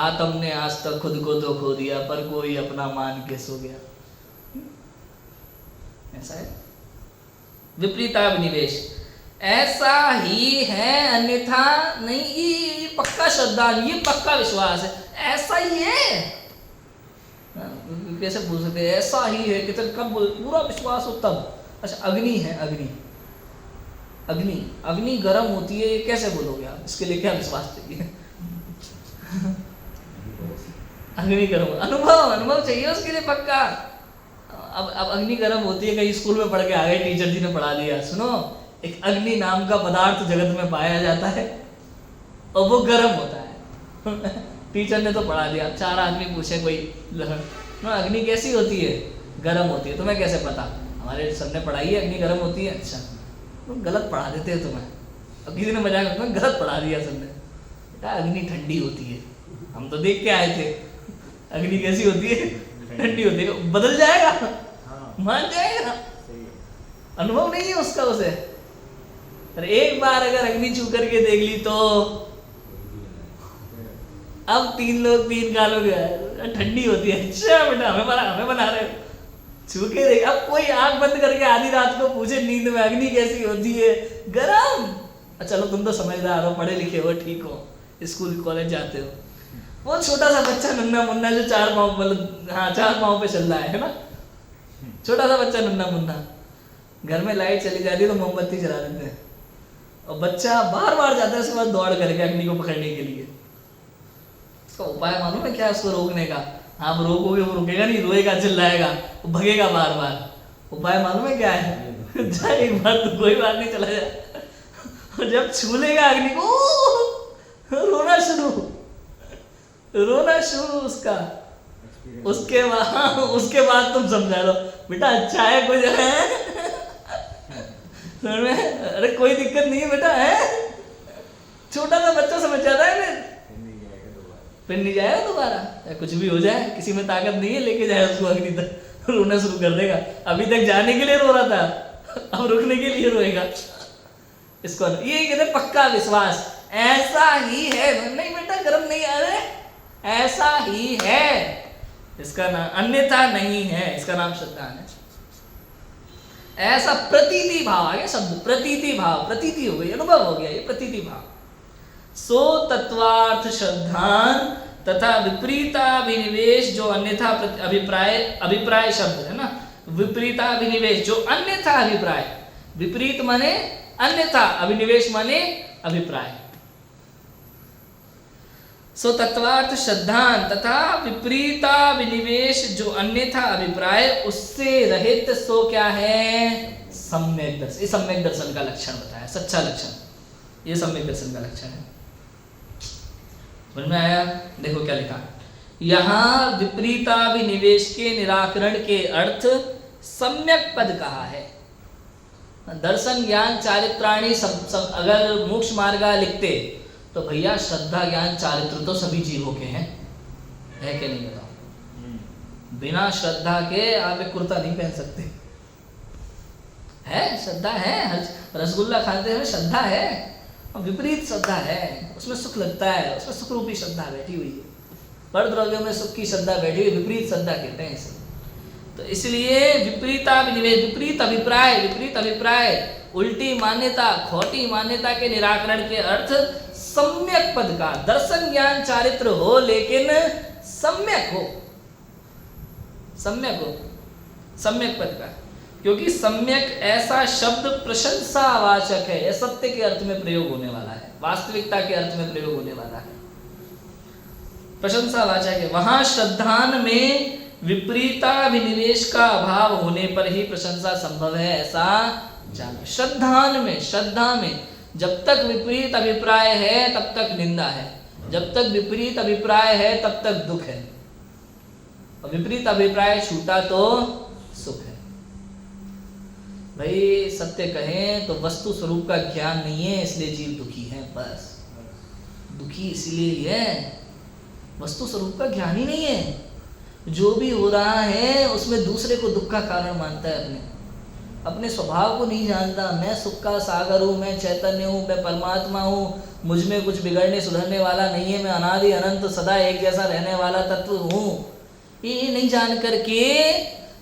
आत्म ने आज तक खुद को तो खो दिया, पर कोई अपना मान के सो गया। ऐसा है विपरीताभिनिवेश, ऐसा ही है, अन्यथा नहीं। ये पक्का श्रद्धा, ये पक्का विश्वास है, ऐसा ही है। कैसे बोल सकते हैं ऐसा ही है? कितने कब पूरा विश्वास हो तब। अच्छा अग्नि है, अग्नि गर्म होती है, ये कैसे बोलोगे आप? इसके लिए क्या विश्वास चाहिए? अग्नि गर्म, अनुभव चाहिए उसके लिए पक्का। अब अग्नि गर्म होती है, कहीं स्कूल में पढ़ के आ गए, टीचर जी ने पढ़ा दिया, सुनो एक अग्नि नाम का पदार्थ जगत में पाया जाता है और वो गर्म होता है। टीचर ने तो पढ़ा दिया, 4 आदमी पूछे कोई ना अग्नि कैसी होती है? गर्म होती है। तुम्हें कैसे पता? हमारे सर ने पढ़ाई है अग्नि गर्म होती है। अच्छा तुम गलत पढ़ा देते हो तुम्हें। अब किसी ने मजाक में गलत पढ़ा दिया सर ने, बेटा अग्नि ठंडी होती है। हम तो देख के आए थे, अग्नि कैसी होती है? ठंडी होती है। बदल जाएगा, मान जाएगा, अनुभव नहीं है उसका उसे। अरे एक बार अगर अग्नि छू करके देख ली तो अब 3 लोग 3 कालों के ठंडी होती है। अच्छा बेटा हमें बना रहे हो, छू के देख। अब कोई आंख बंद करके आधी रात को पूछे नींद में अग्नि कैसी होती है? गरम। चलो तुम तो समझदार हो, पढ़े लिखे हो, ठीक हो, स्कूल कॉलेज जाते हो। वो छोटा सा बच्चा नन्ना मुन्ना जो 4 पाँव, मतलब हाँ 4 पाँव पे चल रहा है ना, छोटा सा बच्चा नन्ना मुन्ना, घर में लाइट चली जाती है तो मोमबत्ती जला देते हैं, और बच्चा बार बार जाता है उसके बाद दौड़ करके अग्नि को पकड़ने के लिए। उसका उपाय मालूम है क्या उसको रोकने का? आप रोकोगे वो रुकेगा नहीं, रोएगा, चिल्लाएगा, वो भगेगा बार बार। उपाय मालूम है क्या है? जा एक बार तो कोई बात नहीं, चला जाए। और जब छू लेगा अग्नि को रोना शुरू उसका। उसके बाद तुम समझा लो बेटा अच्छा है, कोई समझ में, अरे कोई दिक्कत नहीं है बेटा, है छोटा सा बच्चा समझ जाता है, फिर नहीं जाएगा दोबारा, या कुछ भी हो जाए, किसी में ताकत नहीं है लेके जाए उसको अग्नि तक, रोना शुरू कर देगा। अभी तक जाने के लिए रो रहा था, अब रुकने के लिए रोएगा। इसको ये कहते पक्का विश्वास, ऐसा ही है, नहीं बेटा गर्म नहीं आ रहे, ऐसा ही है, इसका नाम अन्यथा नहीं है, इसका नाम श्रद्धा है। ऐसा प्रतीति भाव आ गया शब्द, प्रतीति भाव, प्रतीति हो गई, अनुभव हो गया, ये प्रतीति भाव। सो तत्वार्थ श्रद्धान तथा विपरीताभिनिवेश, जो अन्यथा अभिप्राय शब्द है ना, विपरीताभिनिवेश जो अन्यथा अभिप्राय, विपरीत माने अन्यथा, अभिनिवेश माने अभिप्राय। सो तत्वार्थ श्रद्धान तथा विपरीताभिनिवेश जो अन्यथा अभिप्राय, उससे रहित सो क्या है, सम्यक दर्शन। ये सम्यक दर्शन का लक्षण बताया, सच्चा लक्षण, ये सम्यक दर्शन का लक्षण है। समझ में आया? देखो क्या लिखा यहाँ, विपरीताभिनिवेश के निराकरण के अर्थ सम्यक पद कहा है। दर्शन ज्ञान चारित्राणी अगर मोक्ष मार्गा लिखते तो भैया श्रद्धा ज्ञान चारित्र तो सभी जीवों के हैं, है कि नहीं बताओ? बिना श्रद्धा के आप एक कुर्ता नहीं पहन सकते, है श्रद्धा है, रसगुल्ला खाते हैं श्रद्धा है, और विपरीत श्रद्धा है, उसमें सुख लगता है, उसमें सुख रूपी श्रद्धा बैठी हुई है, पर द्रव्यों में सुख की श्रद्धा बैठी हुई, विपरीत श्रद्धा कहते हैं इसे। तो इसलिए विपरीताभिनिवेश, विपरीत अभिप्राय, उल्टी मान्यता, खोटी मान्यता के निराकरण के अर्थ सम्यक पद का, दर्शन ज्ञान चारित्र हो लेकिन सम्यक हो, सम्यक पद का। क्योंकि सम्यक ऐसा शब्द प्रशंसावाचक है, यह सत्य के अर्थ में प्रयोग होने वाला है, वास्तविकता के अर्थ में प्रयोग होने वाला है, प्रशंसावाचक है। वहां श्रद्धान में विपरीताभिनिवेश का अभाव होने पर ही प्रशंसा संभव है, ऐसा जानो। श्रद्धा में जब तक विपरीत अभिप्राय है तब तक निंदा है, जब तक विपरीत अभिप्राय है तब तक दुख है, और विपरीत अभिप्राय छूटा तो सुख है। भाई सत्य कहें तो वस्तु स्वरूप का ज्ञान नहीं है, इसलिए जीव दुखी है, बस दुखी इसलिए है, वस्तु स्वरूप का ज्ञान ही नहीं है। जो भी हो रहा है उसमें दूसरे को दुख का कारण मानता है, अपने स्वभाव को नहीं जानता। मैं सुख का सागर हूँ, मैं चैतन्य हूँ, मैं परमात्मा हूँ, मुझ में कुछ बिगड़ने सुधरने वाला नहीं है, मैं अनादि अनंत सदा एक जैसा रहने वाला तत्व हूँ, ये नहीं जान करके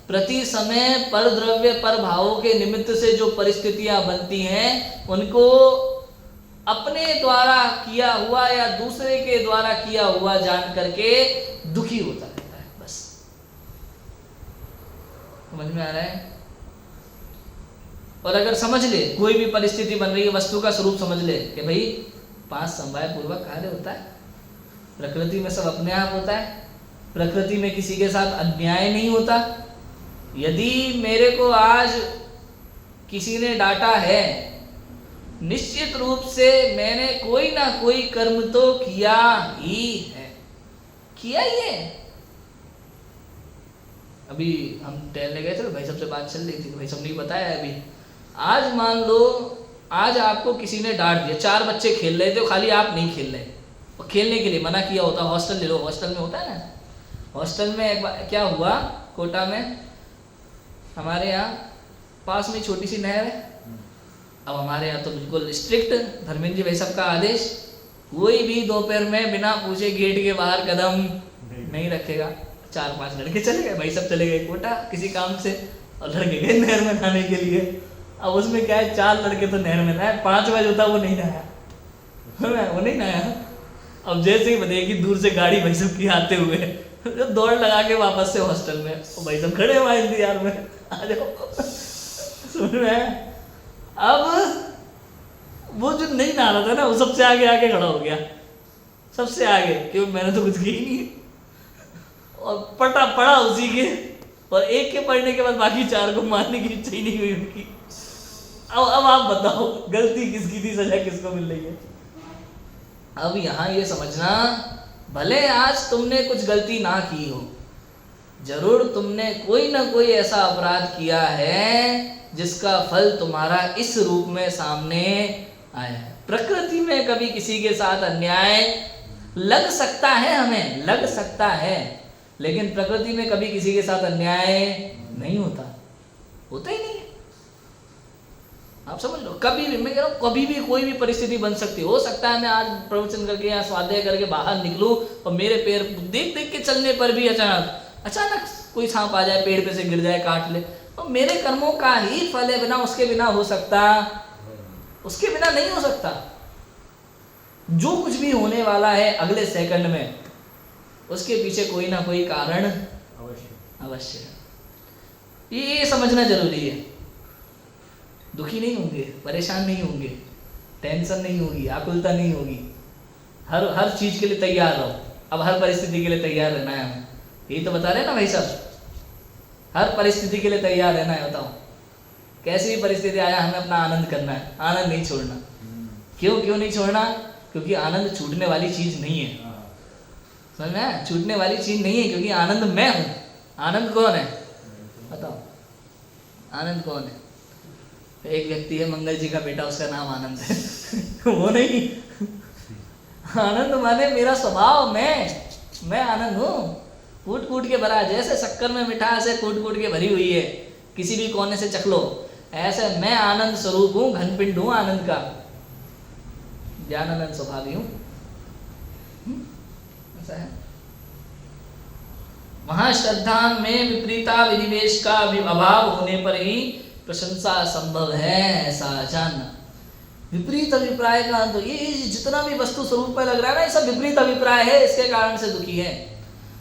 प्रति समय पर द्रव्य पर भावों के निमित्त से जो परिस्थितियां बनती हैं उनको अपने द्वारा किया हुआ या दूसरे के द्वारा किया हुआ जान करके दुखी होता रहता है, बस। समझ में आ रहा है? और अगर समझ ले, कोई भी परिस्थिति बन रही है, वस्तु का स्वरूप समझ ले कि भाई 5 समवाय पूर्वक कार्य होता है, प्रकृति में सब अपने आप होता है, प्रकृति में किसी के साथ अन्याय नहीं होता। यदि मेरे को आज किसी ने डांटा है, निश्चित रूप से मैंने कोई ना कोई कर्म तो किया ही है, किया ही है। अभी हम टहलने गए थे, भाई सबसे बात चल रही थी, भाई सब नहीं बताया अभी। आज मान लो आज आपको किसी ने डांट दिया, 4 बच्चे खेल रहे थे, खाली आप नहीं खेल रहे, और खेलने के लिए मना किया होता, हॉस्टल ले लो, हॉस्टल में होता है ना, हॉस्टल में एक बार क्या हुआ, कोटा में हमारे यहाँ पास में छोटी सी नहर है। अब हमारे यहाँ तो बिल्कुल स्ट्रिक्ट, धर्मेंद्र जी भाई साहब का आदेश, कोई भी दोपहर में बिना पूछे गेट के बाहर कदम नहीं रखेगा। 4-5 लड़के चले गए, भाई सब चले गए कोटा किसी काम से, और लड़के गए नहर में नहाने के लिए। अब उसमें क्या है, 4 लड़के तो नहर में नहाए, 5 बजे होता वो नहीं नहाया, वो नहीं नहाया। अब जैसे ही बताइए कि दूर से गाड़ी भाई सब की आते हुए दौड़ लगा के वापस से हॉस्टल में, भाई सब खड़े हुए इंतजार में, आ जाओ। सुन रहे हैं? अब वो जो नहीं नहा रहा था ना, वो सबसे आगे आके खड़ा हो गया, सबसे आगे, क्योंकि मैंने तो कुछ की ही नहीं, और पड़ा उसी के और एक के पढ़ने के बाद बाकी 4 को मारने की इच्छा ही नहीं हुई उनकी। अब आप बताओ गलती किसकी थी, सजा किसको मिल रही है? अब यहाँ ये समझना, भले आज तुमने कुछ गलती ना की हो, जरूर तुमने कोई ना कोई ऐसा अपराध किया है जिसका फल तुम्हारा इस रूप में सामने आया है। प्रकृति में कभी किसी के साथ अन्याय लग सकता है, हमें लग सकता है, लेकिन प्रकृति में कभी किसी के साथ अन्याय नहीं होता ही नहीं है। आप समझ लो, कभी भी, मैं कह रहा हूँ कभी भी कोई भी परिस्थिति बन सकती है। हो सकता है मैं आज प्रवचन करके या स्वाध्याय करके बाहर निकलूं और मेरे पैर देख देख के चलने पर भी अचानक कोई सांप आ जाए, पेड़ पे से गिर जाए, काट ले, तो मेरे कर्मों का ही फल है, बिना उसके बिना हो सकता, उसके बिना नहीं हो सकता। जो कुछ भी होने वाला है अगले सेकंड में, उसके पीछे कोई ना कोई कारण अवश्य है। ये समझना जरूरी है। दुखी नहीं होंगे, परेशान नहीं होंगे, टेंशन नहीं होगी, आकुलता नहीं होगी, हर चीज के लिए तैयार रहो। अब हर परिस्थिति के लिए तैयार रहना है हमें, यही तो बता रहे हैं ना भाई साहब, हर परिस्थिति के लिए तैयार रहना है। बताओ कैसी भी परिस्थिति आया हमें अपना आनंद करना है, आनंद नहीं छोड़ना। क्यों नहीं छोड़ना? क्योंकि आनंद छूटने वाली चीज नहीं है, समझ में? छूटने वाली चीज नहीं है, क्योंकि आनंद मैं हूं। आनंद कौन है बताओ? आनंद कौन है? एक व्यक्ति है मंगल जी का बेटा, उसका नाम आनंद है वो नहीं, आनंद माने मेरा स्वभाव, मैं आनंद हूँ, कूट कूट के भरा। जैसे शक्कर में मिठास है, कूट कूट के भरी हुई है, किसी भी कोने से चख लो, ऐसे मैं आनंद स्वरूप हूँ, घनपिंड हूँ आनंद का, ज्ञानानंद स्वभावी हूँ। ऐसा है। वहां श्रद्धा में विपरीता विनिवेश का अभाव होने पर ही प्रशंसा संभव है, ऐसा जानना। विपरीत अभिप्राय का तो ये जितना भी वस्तु स्वरूप में लग रहा है ना, ये सब विपरीत अभिप्राय है, इसके कारण से दुखी है।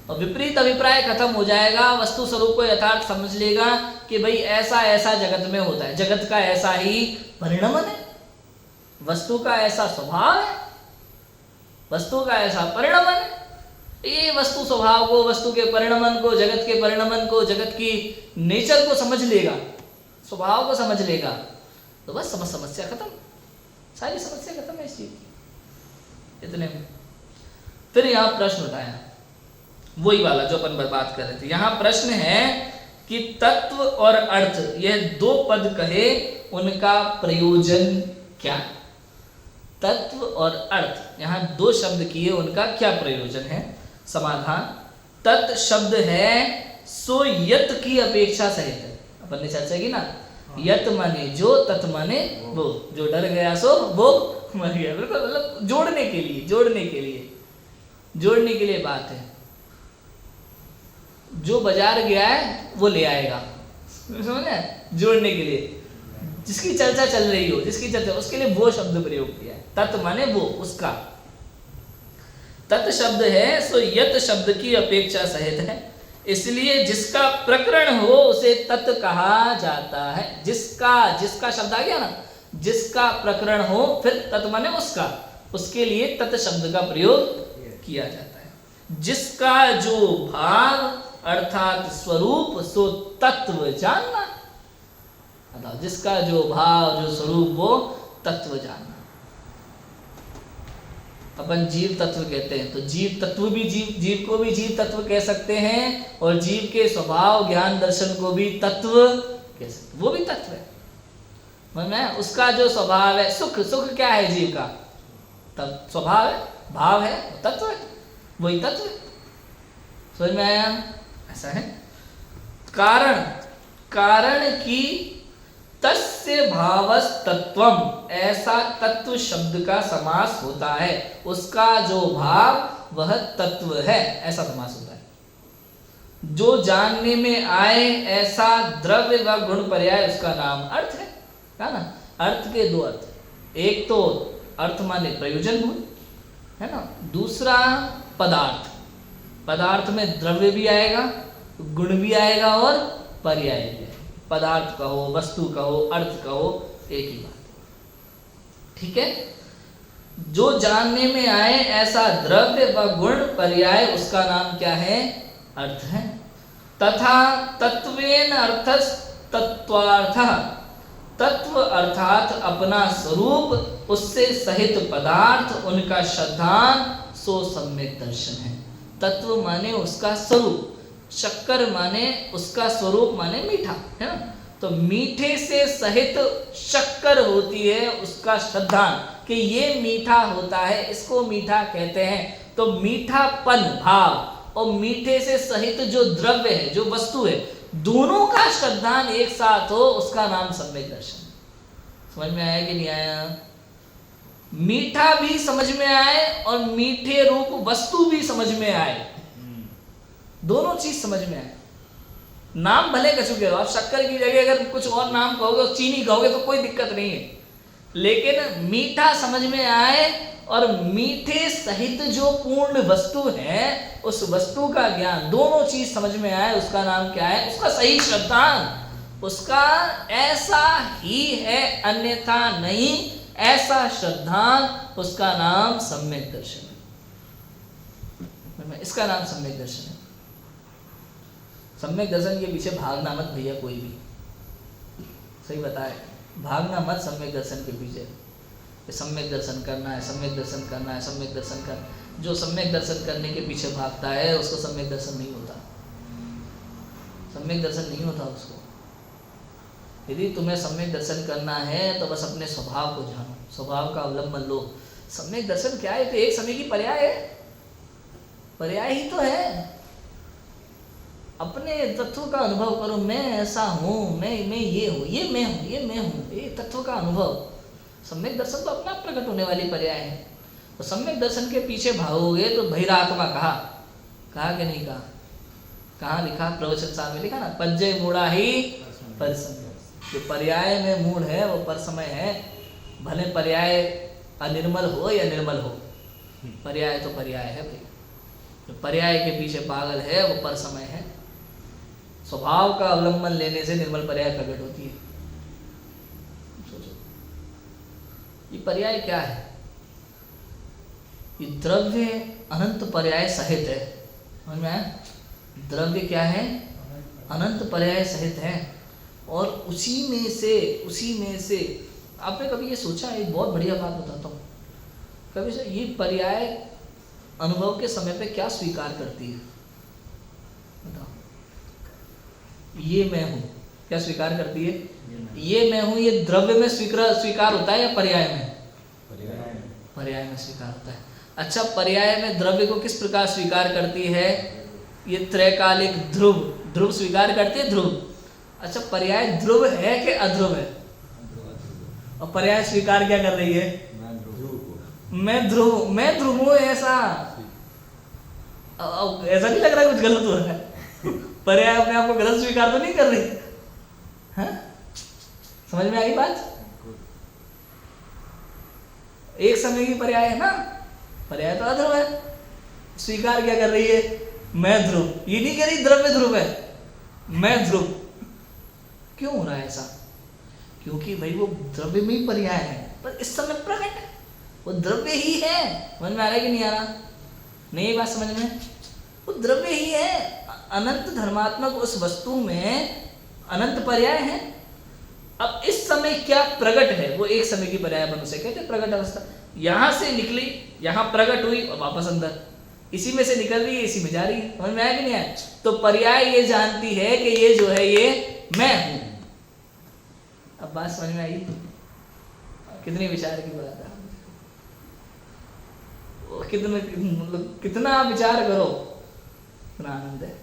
और विपरीत अभिप्राय खत्म हो जाएगा, वस्तु स्वरूप को यथार्थ समझ लेगा कि भाई ऐसा ऐसा जगत में होता है, जगत का ऐसा ही परिणमन है, वस्तु का ऐसा स्वभाव है, वस्तु का ऐसा परिणमन है। ये वस्तु स्वभाव को, वस्तु के परिणमन को, जगत के परिणमन को, जगत की नेचर को समझ लेगा, स्वभाव को समझ लेगा, तो बस समस्या खत्म, सारी समस्या खत्म है इस चीज की, इतने में। फिर यहाँ प्रश्न उठाया, वही वाला जो अपन बात कर रहे थे। यहाँ प्रश्न है कि तत्व और अर्थ, यह 2 पद कहे, उनका प्रयोजन क्या? तत्व और अर्थ, यहाँ 2 शब्द किए, उनका क्या प्रयोजन है? समाधान, तत् शब्द है सो यत की अपेक्षा सहित है। अपन ने चर्चा की ना, यत माने जो, तत् माने वो, जो डर गया सो वो मर गया। बिल्कुल, मतलब जोड़ने के लिए बात है। जो बाजार गया है वो ले आएगा, समझे? जोड़ने के लिए, जिसकी चर्चा चल रही हो, जिसकी चर्चा, उसके लिए वो शब्द प्रयोग किया है। तत् माने वो, उसका। तत् शब्द है सो यत शब्द की अपेक्षा सहित है, इसलिए जिसका प्रकरण हो उसे तत् कहा जाता है। जिसका शब्द आ गया ना, जिसका प्रकरण हो, फिर तत् माने उसका, उसके लिए तत् शब्द का प्रयोग किया जाता है। जिसका जो भाव अर्थात स्वरूप सो तत्व जानना, अर्थात जिसका जो भाव, जो स्वरूप, वो तत्व जानना। अपन जीव तत्व कहते हैं, तो जीव तत्व भी जीव को भी जीव तत्व कह सकते हैं, और जीव के स्वभाव ज्ञान दर्शन को भी तत्व कह सकते, वो भी तत्व है। मतलब उसका जो स्वभाव है, सुख क्या है जीव का? तब स्वभाव है, भाव है, तत्व है, वही तत्व है। समझ में आया? ऐसा है। कारण की तस्य भावस तत्वम, ऐसा तत्व शब्द का समास होता है, उसका जो भाव वह तत्व है, ऐसा समास होता है। जो जानने में आए ऐसा द्रव्य व गुण पर्याय, उसका नाम अर्थ है ना? अर्थ के 2 अर्थ, एक तो अर्थ माने प्रयोजन गुण है ना, दूसरा पदार्थ। पदार्थ में द्रव्य भी आएगा, गुण भी आएगा और पर्याय भी आएगा। पदार्थ कहो, वस्तु कहो, अर्थ कहो, एक ही बात, ठीक है? जो जानने में आए ऐसा द्रव्य व गुण पर्याय, उसका नाम क्या है? अर्थ है। तथा तत्वेन अर्थस तत्वार्थः, तत्व अर्थात अपना स्वरूप, उससे सहित पदार्थ, उनका श्रद्धान, सो सम्यक दर्शन है। तत्व माने उसका स्वरूप, शक्कर माने उसका स्वरूप माने मीठा, है ना। तो मीठे से सहित शक्कर होती है उसका श्रद्धान, कि ये मीठा होता है, इसको मीठा कहते हैं। तो मीठापन भाव और मीठे से सहित जो द्रव्य है, जो वस्तु है, दोनों का श्रद्धान एक साथ हो, उसका नाम सम्यक दर्शन। समझ में आया कि नहीं आया? मीठा भी समझ में आए और मीठे रूप वस्तु भी समझ में आए, दोनों चीज समझ में आए। नाम भले कछु के हो, आप शक्कर की जगह अगर कुछ और नाम कहोगे, चीनी कहोगे तो कोई दिक्कत नहीं है, लेकिन मीठा समझ में आए और मीठे सहित जो पूर्ण वस्तु है, उस वस्तु का ज्ञान, दोनों चीज समझ में आए, उसका नाम क्या है? उसका सही श्रद्धान, उसका ऐसा ही है अन्यथा नहीं, ऐसा श्रद्धान, उसका नाम सम्यक दर्शन है। इसका नाम सम्यक दर्शन है। सम्यक दर्शन के पीछे भागना मत भैया, कोई भी सही बताए, भागना मत सम्यक दर्शन के पीछे। सम्यक दर्शन करना है, सम्यक दर्शन करना है, सम्यक दर्शन कर, जो सम्यक दर्शन करने के पीछे भागता है उसको सम्यक दर्शन नहीं होता, सम्यक दर्शन नहीं होता उसको। यदि तुम्हें सम्यक दर्शन करना है तो बस अपने स्वभाव को जानो, स्वभाव का अवलंबन लो। सम्यक दर्शन क्या है? तो एक समय की पर्याय है, पर्याय ही तो है। अपने तत्व का अनुभव करो, मैं ऐसा हूँ, मैं ये हूँ, ये मैं हूँ, ये मैं हूँ, ये तत्व का अनुभव। सम्यक दर्शन तो अपना प्रकट होने वाली पर्याय है। तो सम्यक दर्शन के पीछे भागोगे तो बहिरात्मा कहा कि नहीं कहा? कहाँ लिखा? प्रवचन साहब में लिखा ना, पंजय मूढ़ा ही पर समय। जो पर्याय में मूढ़ है वो पर समय है, भले पर्याय अनिर्मल हो या निर्मल हो, पर्याय तो पर्याय है भाई। जो पर्याय के पीछे पागल है वो पर समय है। स्वभाव का अवलंबन लेने से निर्मल पर्याय प्रकट होती है। सोचो ये पर्याय क्या है? ये द्रव्य अनंत पर्याय सहित है। समझ में आया? द्रव्य क्या है? अनंत पर्याय सहित है। और उसी में से आपने कभी ये सोचा? एक बहुत बढ़िया बात बताता हूँ। कभी से ये पर्याय अनुभव के समय पे क्या स्वीकार करती है? बताओ। ये मैं हूँ क्या स्वीकार करती है? ये मैं हूँ, ये द्रव्य में स्वीकार होता है या पर्याय में? पर्याय में स्वीकार होता है। अच्छा, पर्याय में द्रव्य को किस प्रकार स्वीकार करती है? ये त्रैकालिक ध्रुव स्वीकार करती है, ध्रुव। अच्छा, पर्याय ध्रुव है कि अध्रुव है? और पर्याय स्वीकार क्या कर रही है? मैं ध्रुव हूँ। ऐसा नहीं लग रहा है कुछ गलत हो रहा है? पर्याय अपने आप को गलत स्वीकार तो नहीं कर रही है? समझ में आई बात? एक समय की पर्याय है ना, पर्याय तो अध्रुव है। स्वीकार क्या कर रही है? मैं ध्रुव। ये नहीं कह रही द्रव्य ध्रुव है, मैं ध्रुव। क्यों हो रहा है ऐसा? क्योंकि भाई वो द्रव्य में ही पर्याय है, पर इस समय प्रकट है, वो द्रव्य ही है। समझ में आ रहा है कि नहीं आ रहा? नहीं बात समझ में? वो द्रव्य ही है। अनंत धर्मात्मक उस वस्तु में अनंत पर्याय है। अब इस समय क्या प्रकट है? वो एक समय की पर्याय बन, उसे कहते हैं प्रकट अवस्था। यहां से निकली, यहां प्रकट हुई और वापस अंदर, इसी में से निकल रही है, इसी में जा रही है। समझ में आया कि नहीं आया? तो पर्याय ये जानती है कि ये जो है ये मैं हूं। अब बात समझ में आई? कितनी विचार की बात है। कितना विचार करो इतना आनंद है।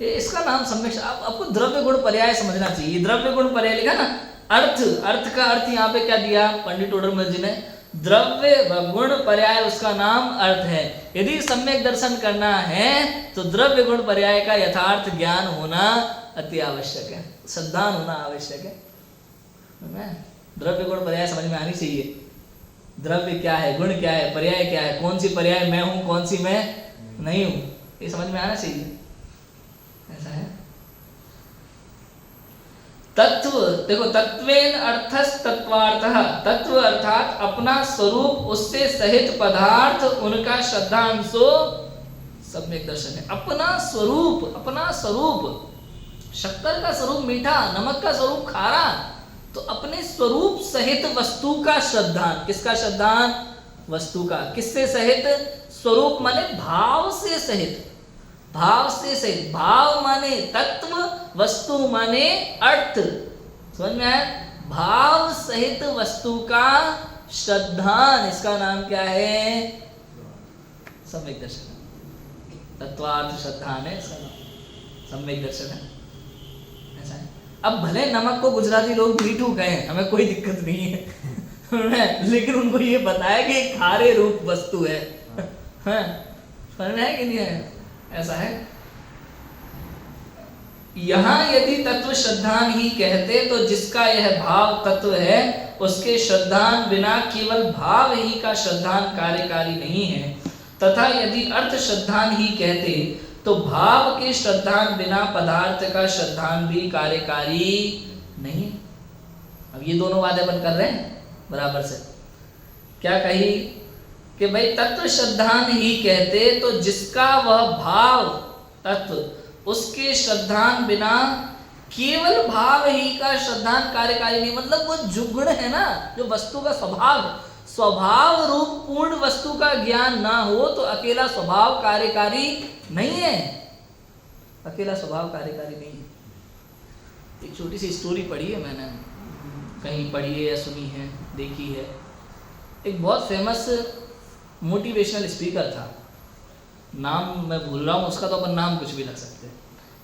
इसका नाम सम्यक। आपको द्रव्य गुण पर्याय समझना चाहिए। द्रव्य गुण पर्याय लिखा ना, अर्थ का अर्थ यहाँ पे क्या दिया पंडित टोडरमल जी ने? द्रव्य व गुण पर्याय, उसका नाम अर्थ है। यदि सम्यक दर्शन करना है तो द्रव्य गुण पर्याय का यथार्थ ज्ञान होना अति आवश्यक है, श्रद्धान होना आवश्यक है। द्रव्य गुण पर्याय समझ में आनी चाहिए। द्रव्य क्या है, गुण क्या है, पर्याय क्या है, कौन सी पर्याय मैं हूं, कौन सी मैं नहीं हूं, ये समझ में आना चाहिए। ऐसा है। तत्व देखो, तत्वेन अर्थस तत्वार्थः। तत्व अर्थात अपना स्वरूप, उससे सहित पदार्थ, उनका श्रद्धांशो सम्यक दर्शन है। अपना स्वरूप, शक्कर का स्वरूप मीठा, नमक का स्वरूप खारा, तो अपने स्वरूप सहित वस्तु का श्रद्धान। किसका श्रद्धान? वस्तु का। किससे सहित? स्वरूप माने भाव से सहित, भाव से सहित। भाव माने तत्व, वस्तु माने अर्थ। समझ में आया? भाव सहित वस्तु का श्रद्धान, इसका नाम क्या है? सम्यक दर्शन। तत्वार्थ श्रद्धान है, सम्यक दर्शन है। ऐसा है। अब भले नमक को गुजराती लोग मीठू कहें, हमें कोई दिक्कत नहीं है लेकिन उनको ये बताया कि खारे रूप वस्तु है। समझ में है कि नहीं है? ऐसा है। यहां यदि तत्व श्रद्धान ही कहते तो जिसका यह भाव तत्व है उसके श्रद्धान बिना केवल भाव ही का श्रद्धान कार्यकारी नहीं है, तथा यदि अर्थ श्रद्धान ही कहते तो भाव के श्रद्धान बिना पदार्थ का श्रद्धान भी कार्यकारी नहीं। अब ये दोनों बातें अपन कर रहे हैं बराबर से। क्या कही कि भाई तत्व श्रद्धान ही कहते तो जिसका वह भाव तत्व उसके श्रद्धान बिना केवल भाव ही का श्रद्धान कार्यकारी नहीं। मतलब वो जुगुण है ना, जो वस्तु का स्वभाव रूप पूर्ण वस्तु का ज्ञान ना हो तो अकेला स्वभाव कार्यकारी नहीं है। अकेला स्वभाव कार्यकारी नहीं है। एक छोटी सी स्टोरी पढ़ी है मैंने, कहीं पढ़ी है या सुनी है, देखी है। एक बहुत फेमस मोटिवेशनल स्पीकर था, नाम मैं भूल रहा हूँ उसका, तो अपन नाम कुछ भी लग सकते हैं।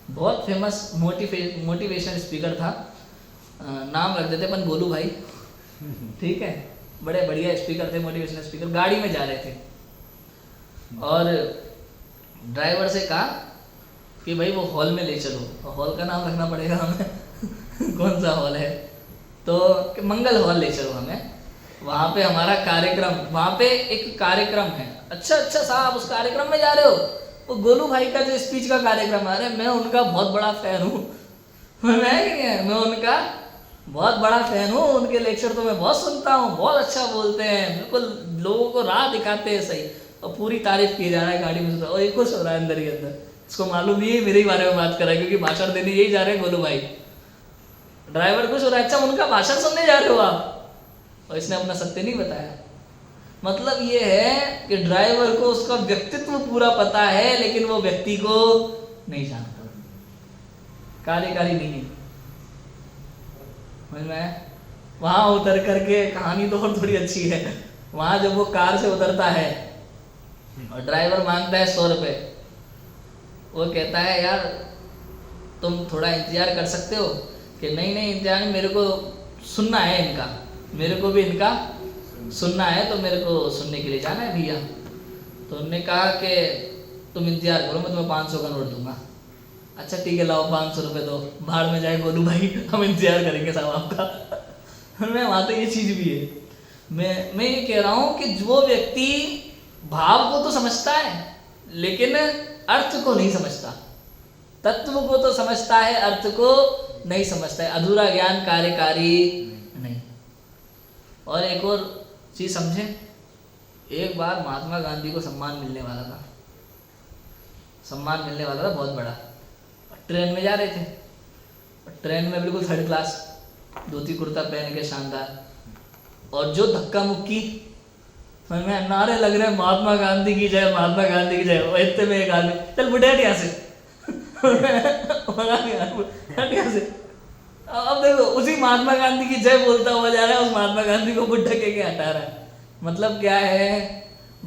बहुत फेमस मोटिवेशनल स्पीकर था, नाम रख देते अपन गोलू भाई। ठीक है, बड़े बढ़िया स्पीकर थे, मोटिवेशनल स्पीकर। गाड़ी में जा रहे थे और ड्राइवर से कहा कि भाई वो हॉल में ले चलो। हॉल का नाम रखना पड़ेगा हमें कौन सा हॉल है, तो मंगल हॉल ले चलो हमें, वहाँ पे हमारा कार्यक्रम, वहाँ पे एक कार्यक्रम है। अच्छा साहब, उस कार्यक्रम में जा रहे हो? वो गोलू भाई का जो स्पीच का कार्यक्रम है, अरे मैं उनका बहुत बड़ा फैन हूँ। मैं उनका बहुत बड़ा फैन हूँ, उनके लेक्चर तो मैं बहुत सुनता हूँ, बहुत अच्छा बोलते हैं, बिल्कुल लोगों को राह दिखाते हैं सही। और पूरी तारीफ की जा रहा है गाड़ी में, और एक खुश हो रहा है अंदर ही अंदर, इसको मालूम नहीं है मेरे ही बारे में बात कर रहा है, क्योंकि भाषण देने यही जा रहे हैं गोलू भाई। ड्राइवर खुश हो रहा है, अच्छा उनका भाषण सुनने जा रहे हो आप? और इसने अपना सत्य नहीं बताया। मतलब ये है कि ड्राइवर को उसका व्यक्तित्व पूरा पता है, लेकिन वो व्यक्ति को नहीं जानता, कार्यकारी नहीं है। समझ में? वहां उतर करके कहानी तो और थोड़ी अच्छी है। वहां जब वो कार से उतरता है और ड्राइवर मांगता है 100 रुपए, वो कहता है यार तुम थोड़ा इंतजार कर सकते हो? कि नहीं इंतजार नहीं, मेरे को सुनना है इनका, मेरे को भी इनका सुनना है, तो मेरे को सुनने के लिए जाना है भैया। तो उन्होंने कहा कि तुम इंतजार करो, मैं तुम्हें 500 का नोट दूंगा। अच्छा ठीक है, लाओ 500 रुपये दो, बाहर में जाए गोलू भाई, हम इंतजार करेंगे साहब आपका। मैं वहाँ तो ये चीज़ भी है। मैं ये कह रहा हूँ कि जो व्यक्ति भाव को तो समझता है लेकिन अर्थ को नहीं समझता, तत्व को तो समझता है, अर्थ को नहीं समझता है, अधूरा ज्ञान कार्यकारी नहीं। और एक और चीज समझे, एक बार महात्मा गांधी को सम्मान मिलने वाला था, बहुत बड़ा। ट्रेन में जा रहे थे, ट्रेन में बिल्कुल 3rd क्लास, धोती कुर्ता पहन के शानदार, और जो धक्का मुक्की में नारे लग रहे हैं, महात्मा गांधी की जय, महात्मा गांधी की जय। इतने में एक आदमी, चल बुढ़े हट यहाँ से हट यहाँ से। अब देखो, उसी महात्मा गांधी की जय बोलता हुआ जा रहा है, उस महात्मा गांधी को बुढ़ा के हटा रहा है। मतलब क्या है?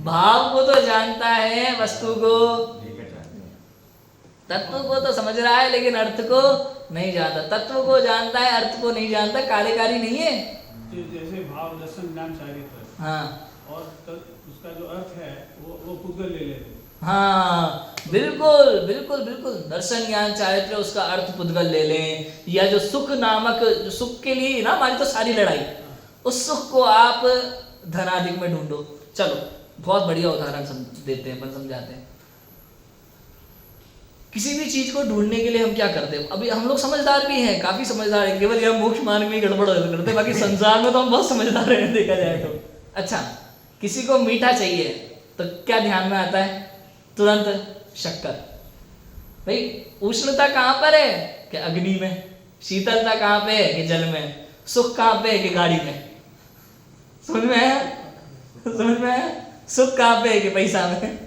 भाव को तो जानता है, वस्तु को, तत्व को तो समझ रहा है, लेकिन अर्थ को नहीं जानता। तत्व को जानता है, अर्थ को नहीं जानता, कार्यकारी नहीं है। जैसे भाव दर्शन ज्ञान चारित्र, हाँ, और उसका जो अर्थ है वो पुद्गल ले लेते। हाँ बिल्कुल बिल्कुल बिल्कुल, दर्शन ज्ञान चारित्र, उसका अर्थ पुद्गल ले लें। या जो सुख नामक, जो सुख के लिए ना हमारी तो सारी लड़ाई, उस सुख को आप धनाधिक में ढूंढो। चलो बहुत बढ़िया उदाहरण देते हैं, अपन समझाते हैं। किसी भी चीज को ढूंढने के लिए हम क्या करते हैं? अभी हम लोग समझदार भी हैं, काफी समझदार है, केवल यह मोक्ष मार्ग में गड़बड़ करते हैं, बाकी संसार में तो हम बहुत समझदार हैं देखा जाए तो। अच्छा, किसी को मीठा चाहिए तो क्या ध्यान में आता है? तुरंत शक्कर। भाई उष्णता कहाँ पर है कि अग्नि में, शीतलता कहाँ पे है कि जल में, सुख कहाँ पे है कि गाड़ी में। समझ में आया? समझ में आया? सुख कहाँ पे है कि पैसा में।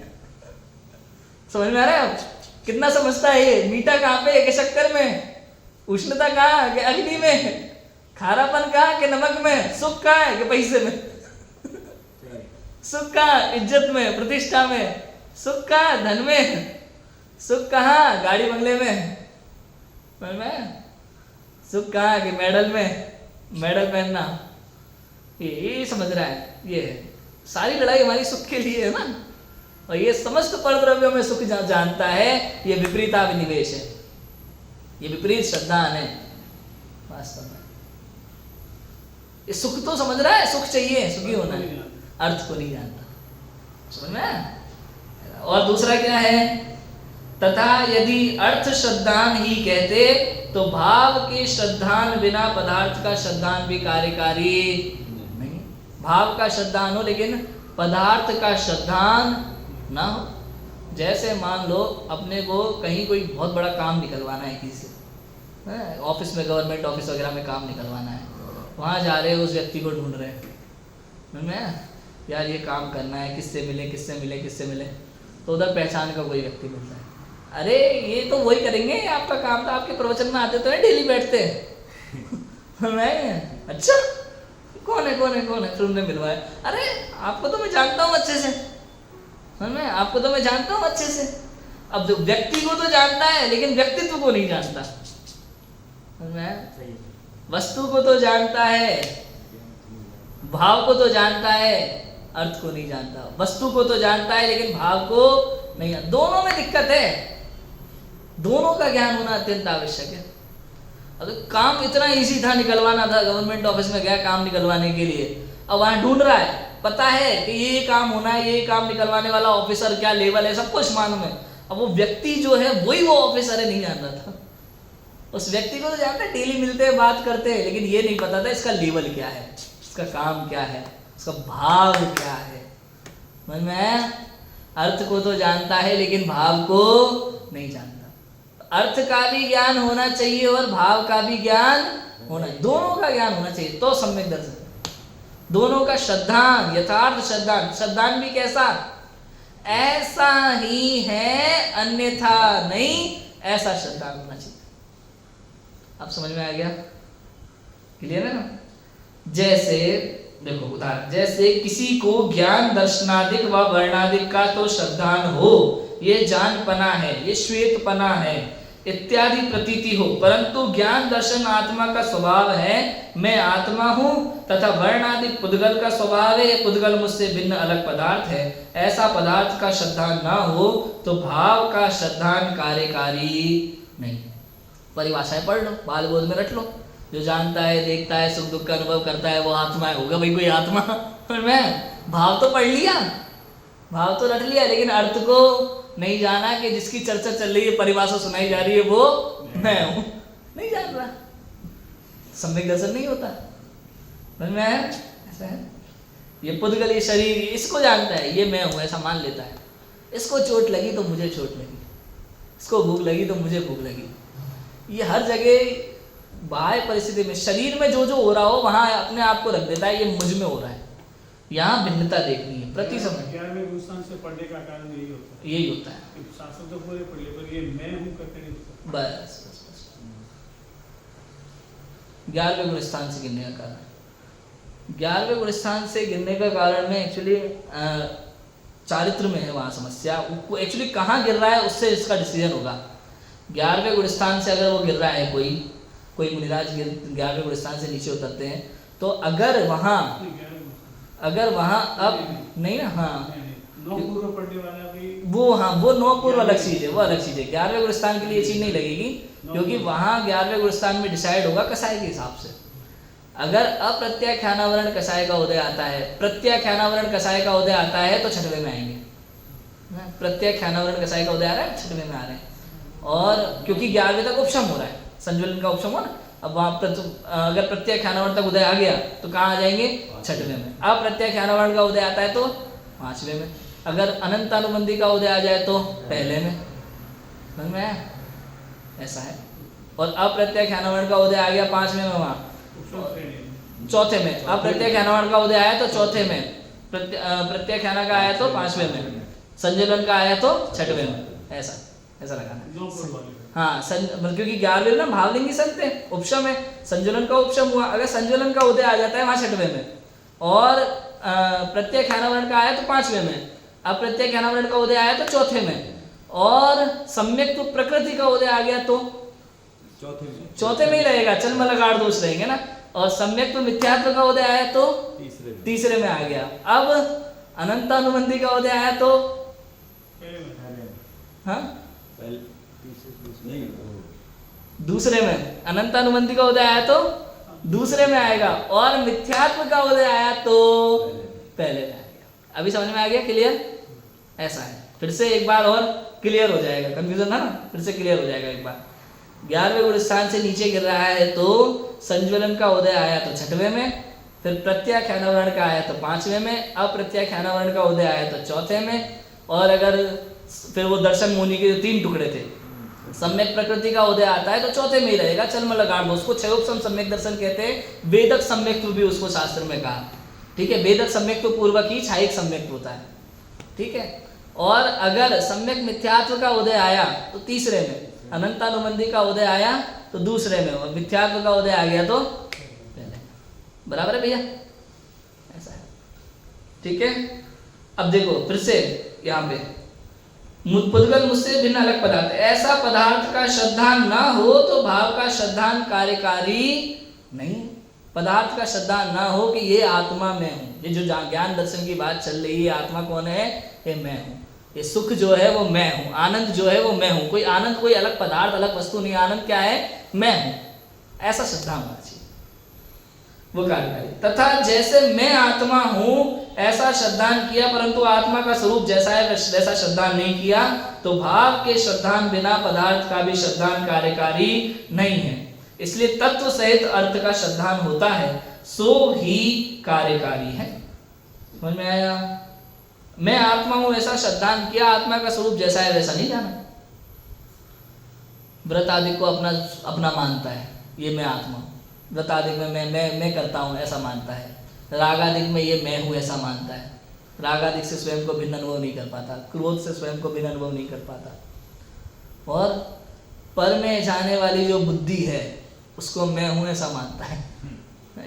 समझ में आ रहा है आप? कितना समझता है ये। मीठा कहाँ पे है कि शक्कर में, उष्णता कहाँ है कि अग्नि में, खारापन कहाँ है कि नमक में, सुख कहाँ है कि पैसे में। सुख कहाँ? इज्जत में, प्रतिष्ठा में। सुख कहाँ? धन में। सुख कहाँ? गाड़ी बंगले में। समझ में आया? सुख कहाँ कि मेडल में, मेडल पहनना। ये समझ रहा है? ये है सारी लड़ाई हमारी सुख के लिए है ना। और ये समस्त परद्रव्यों में सुख जानता है, ये विपरीताभिनिवेश है, ये विपरीत श्रद्धान है वास्तव में। ये सुख तो समझ रहा है, सुख चाहिए, सुखी होना है, अर्थ को नहीं जानता। समझ में आया? और दूसरा क्या है? तथा यदि अर्थ श्रद्धान ही कहते तो भाव के श्रद्धान बिना पदार्थ का श्रद्धान भी कार्यकारी नहीं। भाव का श्रद्धान हो लेकिन पदार्थ का श्रद्धान ना हो। जैसे मान लो अपने को कहीं कोई बहुत बड़ा काम निकलवाना है किसी से, ऑफिस में, गवर्नमेंट ऑफिस वगैरह में काम निकलवाना है, वहाँ जा रहे हैं, उस व्यक्ति को ढूंढ रहे हैं मैं, यार ये काम करना है, किससे मिले किससे मिले किससे मिले। तो उधर पहचान का कोई व्यक्ति मिलता है, अरे ये तो वही करेंगे, आपका काम था, आपके प्रवचन में आते तो है, डेली बैठते हैं। मैं अच्छा कौन है कौन है कौन है, फिर उन्हें मिलवाया, अरे आपको तो मैं जानता हूँ अच्छे से, मैं आपको तो मैं जानता हूँ अच्छे से। अब जो व्यक्ति को तो जानता है लेकिन व्यक्तित्व को नहीं जानता, वस्तु को तो जानता है, भाव को तो जानता है, अर्थ को नहीं जानता। वस्तु को तो जानता है लेकिन भाव को नहीं। दोनों में दिक्कत है, दोनों का ज्ञान होना अत्यंत आवश्यक है। अगर काम इतना इजी था, निकलवाना था, गवर्नमेंट ऑफिस में गया काम निकलवाने के लिए, अब वहां ढूंढ रहा है, पता है कि ये काम होना है, ये काम निकलवाने वाला ऑफिसर क्या लेवल है, सब कुछ मालूम है। अब वो व्यक्ति जो है वही वो ऑफिसर है, नहीं जान रहा था। उस व्यक्ति को तो जानते हैं, डेली मिलते हैं, बात करते हैं, लेकिन ये नहीं पता था इसका लेवल क्या है, इसका काम क्या है, उसका भाव क्या है। समझ में? अर्थ को तो जानता है लेकिन भाव को नहीं जानता। अर्थ का भी ज्ञान होना चाहिए और भाव का भी ज्ञान होना, दोनों का ज्ञान होना चाहिए तो सम्यक दर्शन। दोनों का श्रद्धान, यथार्थ श्रद्धान। श्रद्धान भी कैसा? ऐसा ही है अन्यथा नहीं, ऐसा श्रद्धान होना चाहिए। अब समझ में आ गया? क्लियर है ना? जैसे देखो उदाहरण, जैसे किसी को ज्ञान दर्शनादिक व वर्णादिक का तो श्रद्धान हो, ये जानपना है, ये श्वेतपना है इत्यादि प्रतीति हो, परंतु ज्ञान दर्शन आत्मा का स्वभाव है, मैं आत्मा हूँ, तथा वर्णादिक पुद्गल का स्वभाव है, ये पुद्गल मुझसे भिन्न अलग पदार्थ है, ऐसा पदार्थ का श्रद्धान ना हो तो भाव का श्रद्धान कार्यकारी नहीं। परिभाषाएं पढ़ लो, बाल बोध में रट लो। जो जानता है, देखता है, सुख दुख का अनुभव करता है, वो आत्मा है। होगा भाई कोई आत्मा? पर मैं भाव तो पढ़ लिया, भाव तो रट लिया, लेकिन अर्थ को नहीं जाना कि जिसकी चर्चा चल रही है, परिभाषा सुनाई जा रही है, वो मैं हूं, नहीं जान रहा, सम्यक दर्शन नहीं होता। मैं ऐसा है, ये पुद्गल, ये शरीर, इसको जानता है, ये मैं हूं, ऐसा मान लेता है। इसको चोट लगी तो मुझे चोट लगी, इसको भूख लगी तो मुझे भूख लगी। ये हर जगह बाह्य परिस्थिति में, शरीर में जो जो हो रहा हो वहां अपने आप को रख देता है, ये मुझ में हो रहा है। यहाँ भिन्नता देखनी है प्रति समय। 11वें गुणस्थान से पढ़ने का कारण यही होता है, यही होता है। शास्त्र तो पूरे पढ़ लिए पर ये मैं हूँ करके नहीं होता। बस 11वें गुणस्थान से गिनने का कारण, 11वें गुणस्थान से गिनने का कारण में एक्चुअली चारित्र में है वहाँ समस्या। एक्चुअली कहाँ गिर रहा है उससे इसका डिसीजन होगा। 11वें गुणस्थान से अगर वो गिर रहा है, कोई मुनिराज 11वें गुणस्थान से नीचे उतरते हैं, तो अगर वहाँ अब नहीं ना, हाँ नौ पूर्व पढ़ने वाला भी वो, हाँ वो 9 पूर्व अलग चीज है, वो अलग चीज है। 11वें गुणस्थान के लिए ये चीज नहीं लगेगी, क्योंकि वहाँ 11वें गुणस्थान में डिसाइड होगा कसाय के हिसाब से। अगर अप्रत्याख्यानावरण कसाय का उदय आता है, प्रत्याख्यानावरण कसाय का उदय आता है तो 6वें में आएंगे। प्रत्याख्यानावरण कसाय का उदय आ रहा है, 6वें में आ रहे हैं। और क्योंकि 11वें तक उपशम हो रहा है, संज्वलन का उपशम हो ना, अब वहाँ अगर प्रत्याख्यानावरण तक उदय आ गया तो कहाँ आ जाएंगे? 6वें में। अब प्रत्याख्यानावरण का उदय आता है तो 5वें में। अगर अनंतानुबंधी का उदय आ जाए तो पहले में, समझ में आया? ऐसा है। और अप्रत्याख्यानवर्ण का उदय आ गया 5वें में, वहां उपसम श्रेणी चौथे में। अप्रत्याख्यानवर्ण का उदय आया तो चौथे में, प्रत्याख्यान का आया तो 5वें में, संजुलन का आया तो 6वें में। ऐसा लगाना। नौ पर वाले हाँ, क्योंकि 11वें में भावलिंगी संत है, उपशम है, संजुलन का उपशम हुआ। अगर संजुलन का उदय आ जाता है वहां 6वें में, और प्रत्याख्यानवर्ण का आया तो 5वें में, अप्रत्याख्यानवर्ण का उदय आया तो चौथे में, और सम्यक प्रकृति का उदय आ गया तो चौथे में ही रहेगा, चल लगाड़ दोष रहेंगे ना। और सम्यक मिथ्यात्व का उदय आया तो तीसरे में आ गया। अब अनंतानुबंधी का उदय आया तो पहले में हाँ दूसरे में, अनंतानुबंधी का उदय आया तो दूसरे में आएगा, और मिथ्यात्व का उदय आया तो पहले में आएगा। अभी समझ में आ गया? क्लियर? ऐसा है। फिर से एक बार और क्लियर हो जाएगा, कंफ्यूजन था ना, फिर से क्लियर हो जाएगा एक बार। 11वें गुण स्थान से नीचे गिर रहा है तो संज्वलन का उदय आया तो 6वें में, फिर प्रत्याख्यानवर्ण का आया तो 5वें में, अप्रत्याख्यानवर्ण का उदय आया तो चौथे में, और अगर फिर वो दर्शन मुनि के जो 3 टुकड़े थे, सम्यक प्रकृति का उदय आता है तो चौथे में ही रहेगा, चल लगाड़ दो। उसको क्षयोपम सम्यक दर्शन कहते हैं। वेदक सम्यक्त्व भी उसको शास्त्र में कहा, ठीक है। वेदक सम्यक्त्व पूर्वक ही छायिक सम्यक्त्व होता है, ठीक है। और अगर सम्यक मिथ्यात्व का उदय आया तो तीसरे में, अनंतानुबंधी का उदय आया तो दूसरे में, और मिथ्यात्व का उदय आ गया तो पहले। बराबर है भैया? ऐसा है, ठीक है। अब देखो फिर से यहाँ पे, पुद्गल मुझसे भिन्न अलग पदार्थ, ऐसा पदार्थ का श्रद्धान ना हो तो भाव का श्रद्धान कार्यकारी नहीं। पदार्थ का श्रद्धान ना हो कि ये आत्मा मैं हूँ, ये जो ज्ञान दर्शन की बात चल रही है, आत्मा कौन है? ये मैं हूँ। ये सुख जो है वो मैं हूँ, आनंद जो है वो मैं हूँ। कोई आनंद कोई अलग पदार्थ अलग वस्तु नहीं, आनंद क्या है? मैं हूँ। ऐसा श्रद्धा होना चाहिए, वो कार्यकारी। तथा जैसे मैं आत्मा हूँ ऐसा श्रद्धान किया, परंतु आत्मा का स्वरूप जैसा है वैसा श्रद्धान नहीं किया, तो भाव के श्रद्धान बिना पदार्थ का भी श्रद्धान कार्यकारी नहीं है। इसलिए तत्व सहित अर्थ का श्रद्धान होता है, सो ही कार्यकारी है। समझ में आया? मैं आत्मा हूं ऐसा श्रद्धान किया, आत्मा का स्वरूप जैसा है वैसा नहीं जाना। व्रत आदि को अपना अपना मानता है, ये मैं आत्मा हूं। व्रत आदि में मैं करता हूं ऐसा मानता है। राग आदि में ये मैं हूं ऐसा मानता है। राग आदि से स्वयं को भिन्न अनुभव नहीं कर पाता, क्रोध से स्वयं को भिन्न अनुभव नहीं कर पाता। और पर में जाने वाली जो बुद्धि है उसको मैं हूं ऐसा मानता है।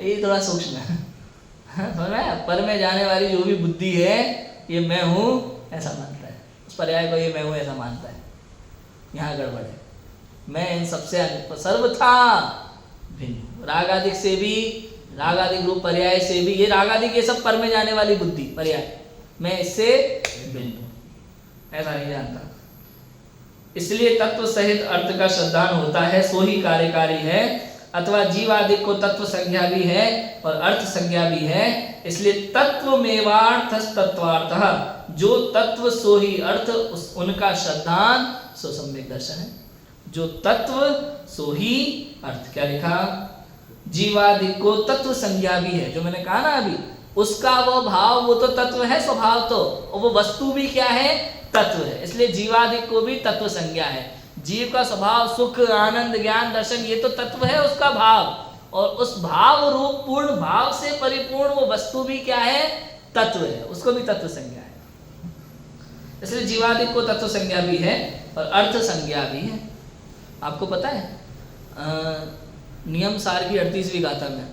ये थोड़ा सूक्ष्म है, समझ में? पर में जाने वाली जो भी बुद्धि है ये मैं हूं ऐसा मानता है, उस पर्याय को ये मैं हूं ऐसा मानता है। यहाँ गड़बड़ है। मैं इन सबसे सर्वथा भिन्न, राग आदि से भी, राग आदि रूप पर्याय से भी, ये राग आदि के सब पर में जाने वाली बुद्धि पर्याय, मैं इससे भिन्न हूं ऐसा नहीं जानता। इसलिए तत्व सहित अर्थ का श्रद्धान होता है, सो ही कार्यकारी है। अथवा जीव आदि को तत्व संज्ञा भी है और अर्थ संज्ञा भी है। इसलिए तत्व मेवार्थ तत्वार्थ, जो तत्व सो ही अर्थ, उनका श्रद्धान सो सम्यक दर्शन है। जो तत्व सो ही अर्थ, क्या लिखा? जीवादि को तत्व संज्ञा भी है, जो मैंने कहा ना अभी, उसका वो भाव, वो तो तत्व है स्वभाव तो, और वो वस्तु भी क्या है? तत्व है। इसलिए जीवादि को भी तत्व संज्ञा है। जीव का स्वभाव सुख आनंद ज्ञान दर्शन ये तो तत्व है उसका भाव, और उस भाव रूप पूर्ण भाव से परिपूर्ण वो वस्तु भी क्या है? तत्व है, उसको भी तत्व संज्ञा है। इसलिए जीवादि को तत्व संज्ञा भी है और अर्थ संज्ञा भी है। आपको पता है नियम सार की 38वीं गाथा में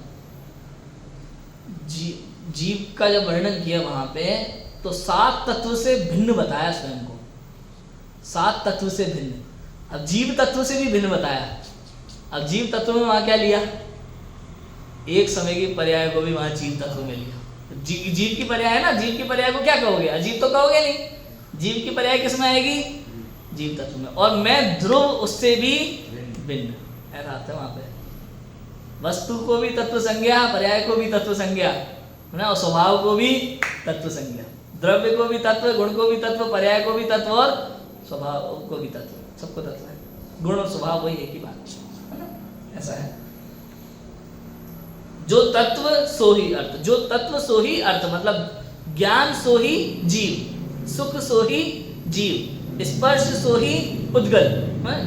जीव का जब वर्णन किया वहां पे, तो 7 तत्व से भिन्न बताया स्वयं को, 7 तत्व से भिन्न। अब जीव तत्व से भी भिन्न बताया। अब जीव तत्व में वहां क्या लिया? एक समय की पर्याय को भी वहां जीव तत्व में लिया। जीव की पर्याय है ना, जीव की पर्याय को क्या कहोगे? अजीव तो कहोगे नहीं। जीव की पर्याय किस में आएगी? जीव तत्व में। और मैं ध्रुव उससे भी भिन्न, ऐसा अर्थ है वहां पे। वस्तु को भी तत्व संज्ञा, पर्याय को भी तत्व संज्ञा है ना, और स्वभाव को भी तत्व संज्ञा, द्रव्य को भी तत्व, गुण को भी तत्व, पर्याय को भी तत्व और स्वभाव को भी तत्व, सबको तत्व है। गुण और स्वभाव वही एक ही बात है ना, ऐसा है। जो तत्व सो ही अर्थ, जो तत्व सो ही अर्थ, मतलब ज्ञान सो ही जीव, सुख सो ही जीव, स्पर्श सो ही उद्गल,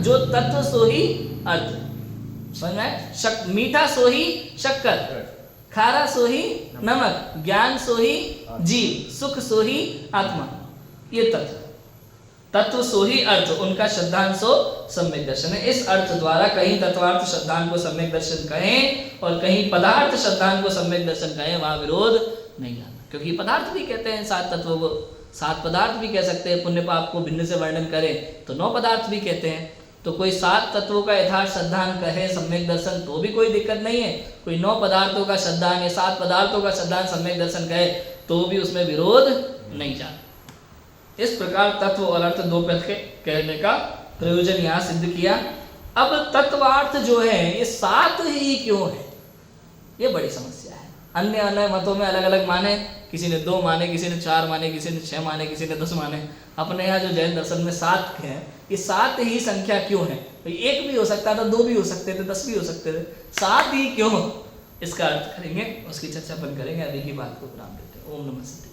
जो तत्व सो ही अर्थ। समझ में आया? मीठा सो ही शक्कर, खारा सो ही नमक, ज्ञान सो ही जीव, सुख सो ही आत्मा। ये तत्व सो ही अर्थ, उनका श्रद्धांत सो सम्यक दर्शन है। इस अर्थ द्वारा कहीं तत्वार्थ श्रद्धांत को सम्यक दर्शन कहें और कहीं पदार्थ श्रद्धांत को सम्यक दर्शन कहें, वहां विरोध नहीं आता, क्योंकि पदार्थ भी कहते हैं 7 तत्वों को, 7 पदार्थ भी कह सकते हैं। पुण्य पाप को भिन्न से वर्णन करें तो 9 पदार्थ भी कहते हैं। तो कोई 7 तत्वों का यथार्थ श्रद्धांत कहे सम्यक दर्शन तो भी कोई दिक्कत नहीं है, कोई 9 पदार्थों का श्रद्धांत या 7 पदार्थों का श्रद्धांत सम्यक दर्शन कहे तो भी उसमें विरोध नहीं जाता। इस प्रकार तत्व और अर्थ 2 पद के कहने का प्रयोजन यहाँ सिद्ध किया। अब तत्वार्थ जो है ये 7 ही क्यों है, ये बड़ी समस्या है। अन्य मतों में अलग अलग माने, किसी ने 2 माने, किसी ने 4 माने, किसी ने 6 माने, किसी ने 10 माने। अपने यहाँ जो जैन दर्शन में 7 है, ये 7 ही संख्या क्यों है? 1 भी हो सकता था, 2 भी हो सकते थे, 10 भी हो सकते थे, 7 ही क्यों? इसका अर्थ करेंगे, उसकी चर्चा अपन करेंगे। अभी की बात को विराम देते हैं। ओम नमः शिवाय।